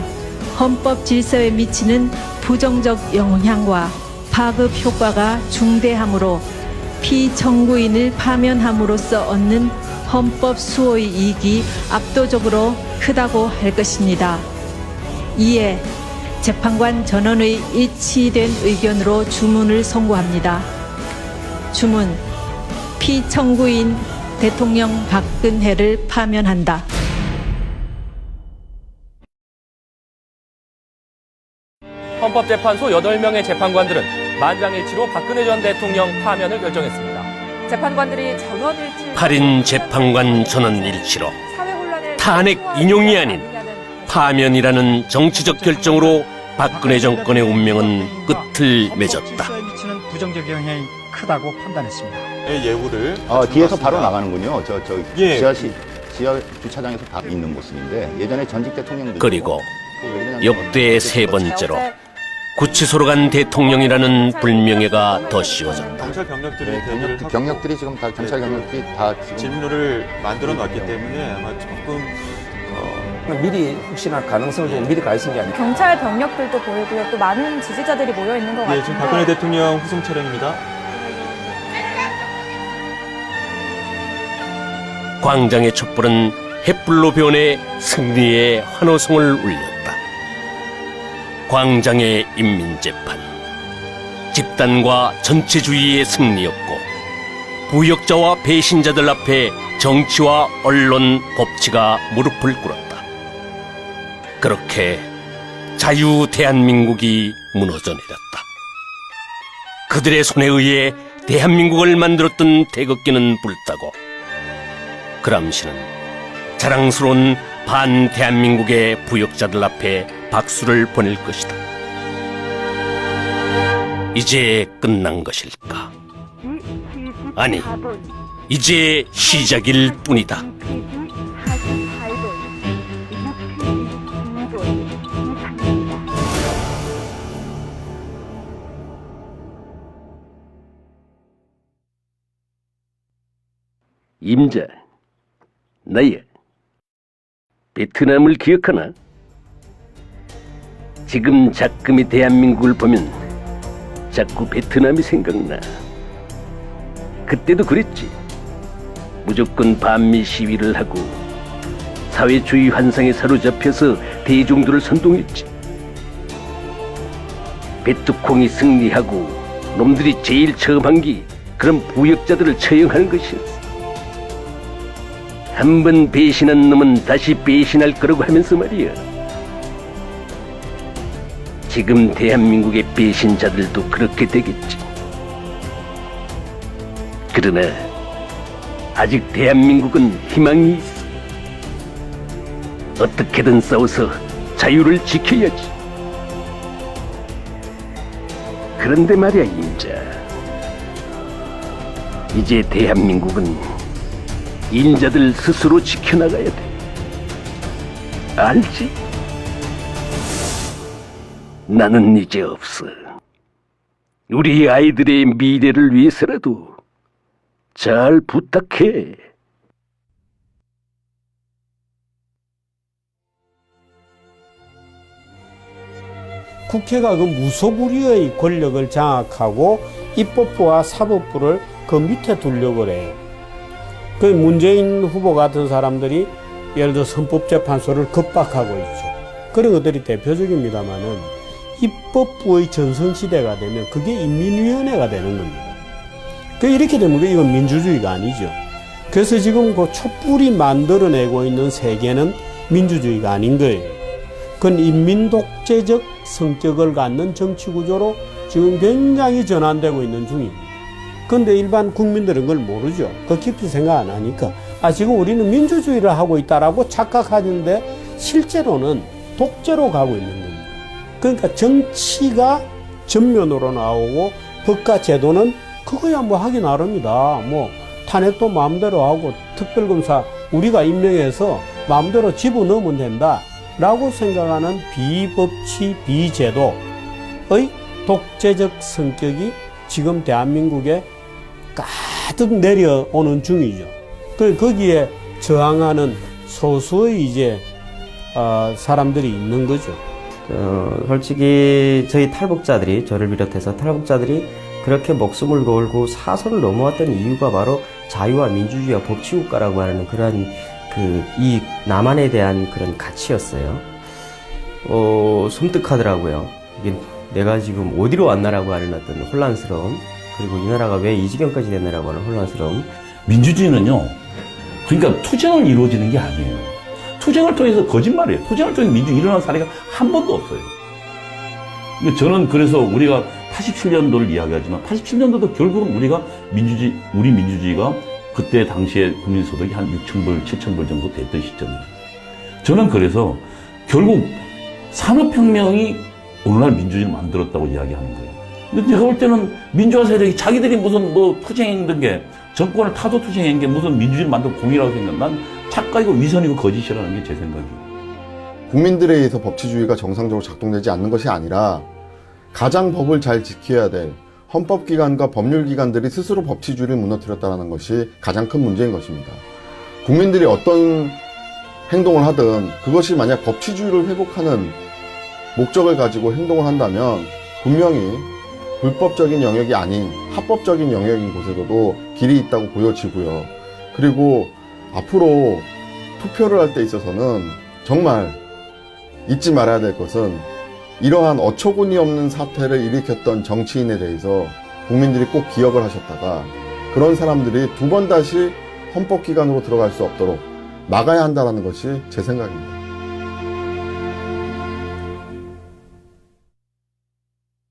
헌법 질서에 미치는 부정적 영향과 파급 효과가 중대하므로 피청구인을 파면함으로써 얻는 헌법 수호의 이익이 압도적으로 크다고 할 것입니다. 이에 재판관 전원의 일치된 의견으로 주문을 선고합니다. 주문, 피청구인 대통령 박근혜를 파면한다. 헌법재판소 8명의 재판관들은 만장일치로 박근혜 전 대통령 파면을 결정했습니다. 재판관들이 전원일치 8인 재판관 전원일치로 탄핵 인용이 아닌 파면이라는 정치적 결정으로 박근혜 정권의 운명은 끝을 맺었다. 실소에 미치는 부정적 영향이 크다고 판단했습니다. 예우를 뒤에서 바로 나가는군요. 지하 주차장에서 다 있는 모습인데 예전에 전직 대통령들 그리고 역대 세 번째로 구치소로 간 대통령이라는 불명예가 더 씌워졌다. 경찰 경력들이 지금 다 경찰 경력들이 다 질문을 만들어 놨기 때문에 아마 조금 미리 혹시나 가능성을 좀 미리 가 있은 게 아닐까. 경찰 병력들도 보이고요. 또 많은 지지자들이 모여 있는 것 같은데. 지금 박근혜 대통령 후송 차량입니다. 광장의 촛불은 햇불로 변해 승리의 환호성을 울렸다. 광장의 인민재판, 집단과 전체주의의 승리였고 부역자와 배신자들 앞에 정치와 언론, 법치가 무릎을 꿇었다. 그렇게 자유 대한민국이 무너져 내렸다. 그들의 손에 의해 대한민국을 만들었던 태극기는 불타고 그람시는 자랑스러운 반대한민국의 부역자들 앞에 박수를 보낼 것이다. 이제 끝난 것일까? 아니, 이제 시작일 뿐이다. 임자, 나야. 베트남을 기억하나? 지금 작금의 대한민국을 보면 자꾸 베트남이 생각나. 그때도 그랬지. 무조건 반미 시위를 하고 사회주의 환상에 사로잡혀서 대중들을 선동했지. 베트콩이 승리하고 놈들이 제일 처음 한 게 그런 부역자들을 처형하는 것이었어. 한 번 배신한 놈은 다시 배신할 거라고 하면서 말이야. 지금 대한민국의 배신자들도 그렇게 되겠지. 그러나 아직 대한민국은 희망이 있어. 어떻게든 싸워서 자유를 지켜야지. 그런데 말이야, 임자. 이제 대한민국은 인자들 스스로 지켜나가야 돼. 알지? 나는 이제 없어. 우리 아이들의 미래를 위해서라도 잘 부탁해. 국회가 그 무소불위의 권력을 장악하고 입법부와 사법부를 그 밑에 두려고 그래요. 그 문재인 후보 같은 사람들이 예를 들어 헌법재판소를 겁박하고 있죠. 그런 것들이 대표적입니다만은 입법부의 전성시대가 되면 그게 인민위원회가 되는 겁니다. 이렇게 되면 이건 민주주의가 아니죠. 그래서 지금 그 촛불이 만들어내고 있는 세계는 민주주의가 아닌 거예요. 그건 인민독재적 성격을 갖는 정치구조로 지금 굉장히 전환되고 있는 중입니다. 그런데 일반 국민들은 그걸 모르죠. 그 깊이 생각 안 하니까 지금 우리는 민주주의를 하고 있다라고 착각하는데 실제로는 독재로 가고 있는 겁니다. 그러니까 정치가 전면으로 나오고 법과 제도는 그거야 뭐 하기 나름이다. 뭐 탄핵도 마음대로 하고 특별검사 우리가 임명해서 마음대로 집어넣으면 된다 라고 생각하는 비법치 비제도의 독재적 성격이 지금 대한민국에 가득 내려오는 중이죠. 거기에 저항하는 소수의 이제 사람들이 있는 거죠. 솔직히 저희 탈북자들이, 저를 비롯해서 탈북자들이 그렇게 목숨을 걸고 사선을 넘어왔던 이유가 바로 자유와 민주주의와 법치국가라고 하는 그런 이 남한에 대한 그런 가치였어요. 섬뜩하더라고요. 이게 내가 지금 어디로 왔나라고 하는 어떤 혼란스러움, 그리고 이 나라가 왜 이 지경까지 됐나라고 하는 혼란스러움. 민주주의는요, 그러니까 투쟁을 이루어지는 게 아니에요. 투쟁을 통해서 거짓말이에요. 투쟁을 통해서 민주주의 일어난 사례가 한 번도 없어요. 저는 그래서 우리가 87년도를 이야기하지만 87년도도 결국은 우리 민주주의가 그때 당시에 국민소득이 한 6,000불, 7,000불 정도 됐던 시점이에요. 저는 그래서 결국 산업혁명이 오늘날 민주주의를 만들었다고 이야기하는 거예요. 근데 제가 볼 때는 민주화 세력이 자기들이 무슨 투쟁했던 게, 정권을 타도 투쟁한 게 무슨 민주주의를 만든 공이라고 생각. 난 착각이고 위선이고 거짓이라는 게 제 생각이에요. 국민들에 의해서 법치주의가 정상적으로 작동되지 않는 것이 아니라 가장 법을 잘 지켜야 될 헌법기관과 법률기관들이 스스로 법치주의를 무너뜨렸다는 것이 가장 큰 문제인 것입니다. 국민들이 어떤 행동을 하든 그것이 만약 법치주의를 회복하는 목적을 가지고 행동을 한다면 분명히 불법적인 영역이 아닌 합법적인 영역인 곳에서도 길이 있다고 보여지고요. 그리고 앞으로 투표를 할 때 있어서는 정말 잊지 말아야 될 것은 이러한 어처구니 없는 사태를 일으켰던 정치인에 대해서 국민들이 꼭 기억을 하셨다가 그런 사람들이 두 번 다시 헌법기관으로 들어갈 수 없도록 막아야 한다는 것이 제 생각입니다.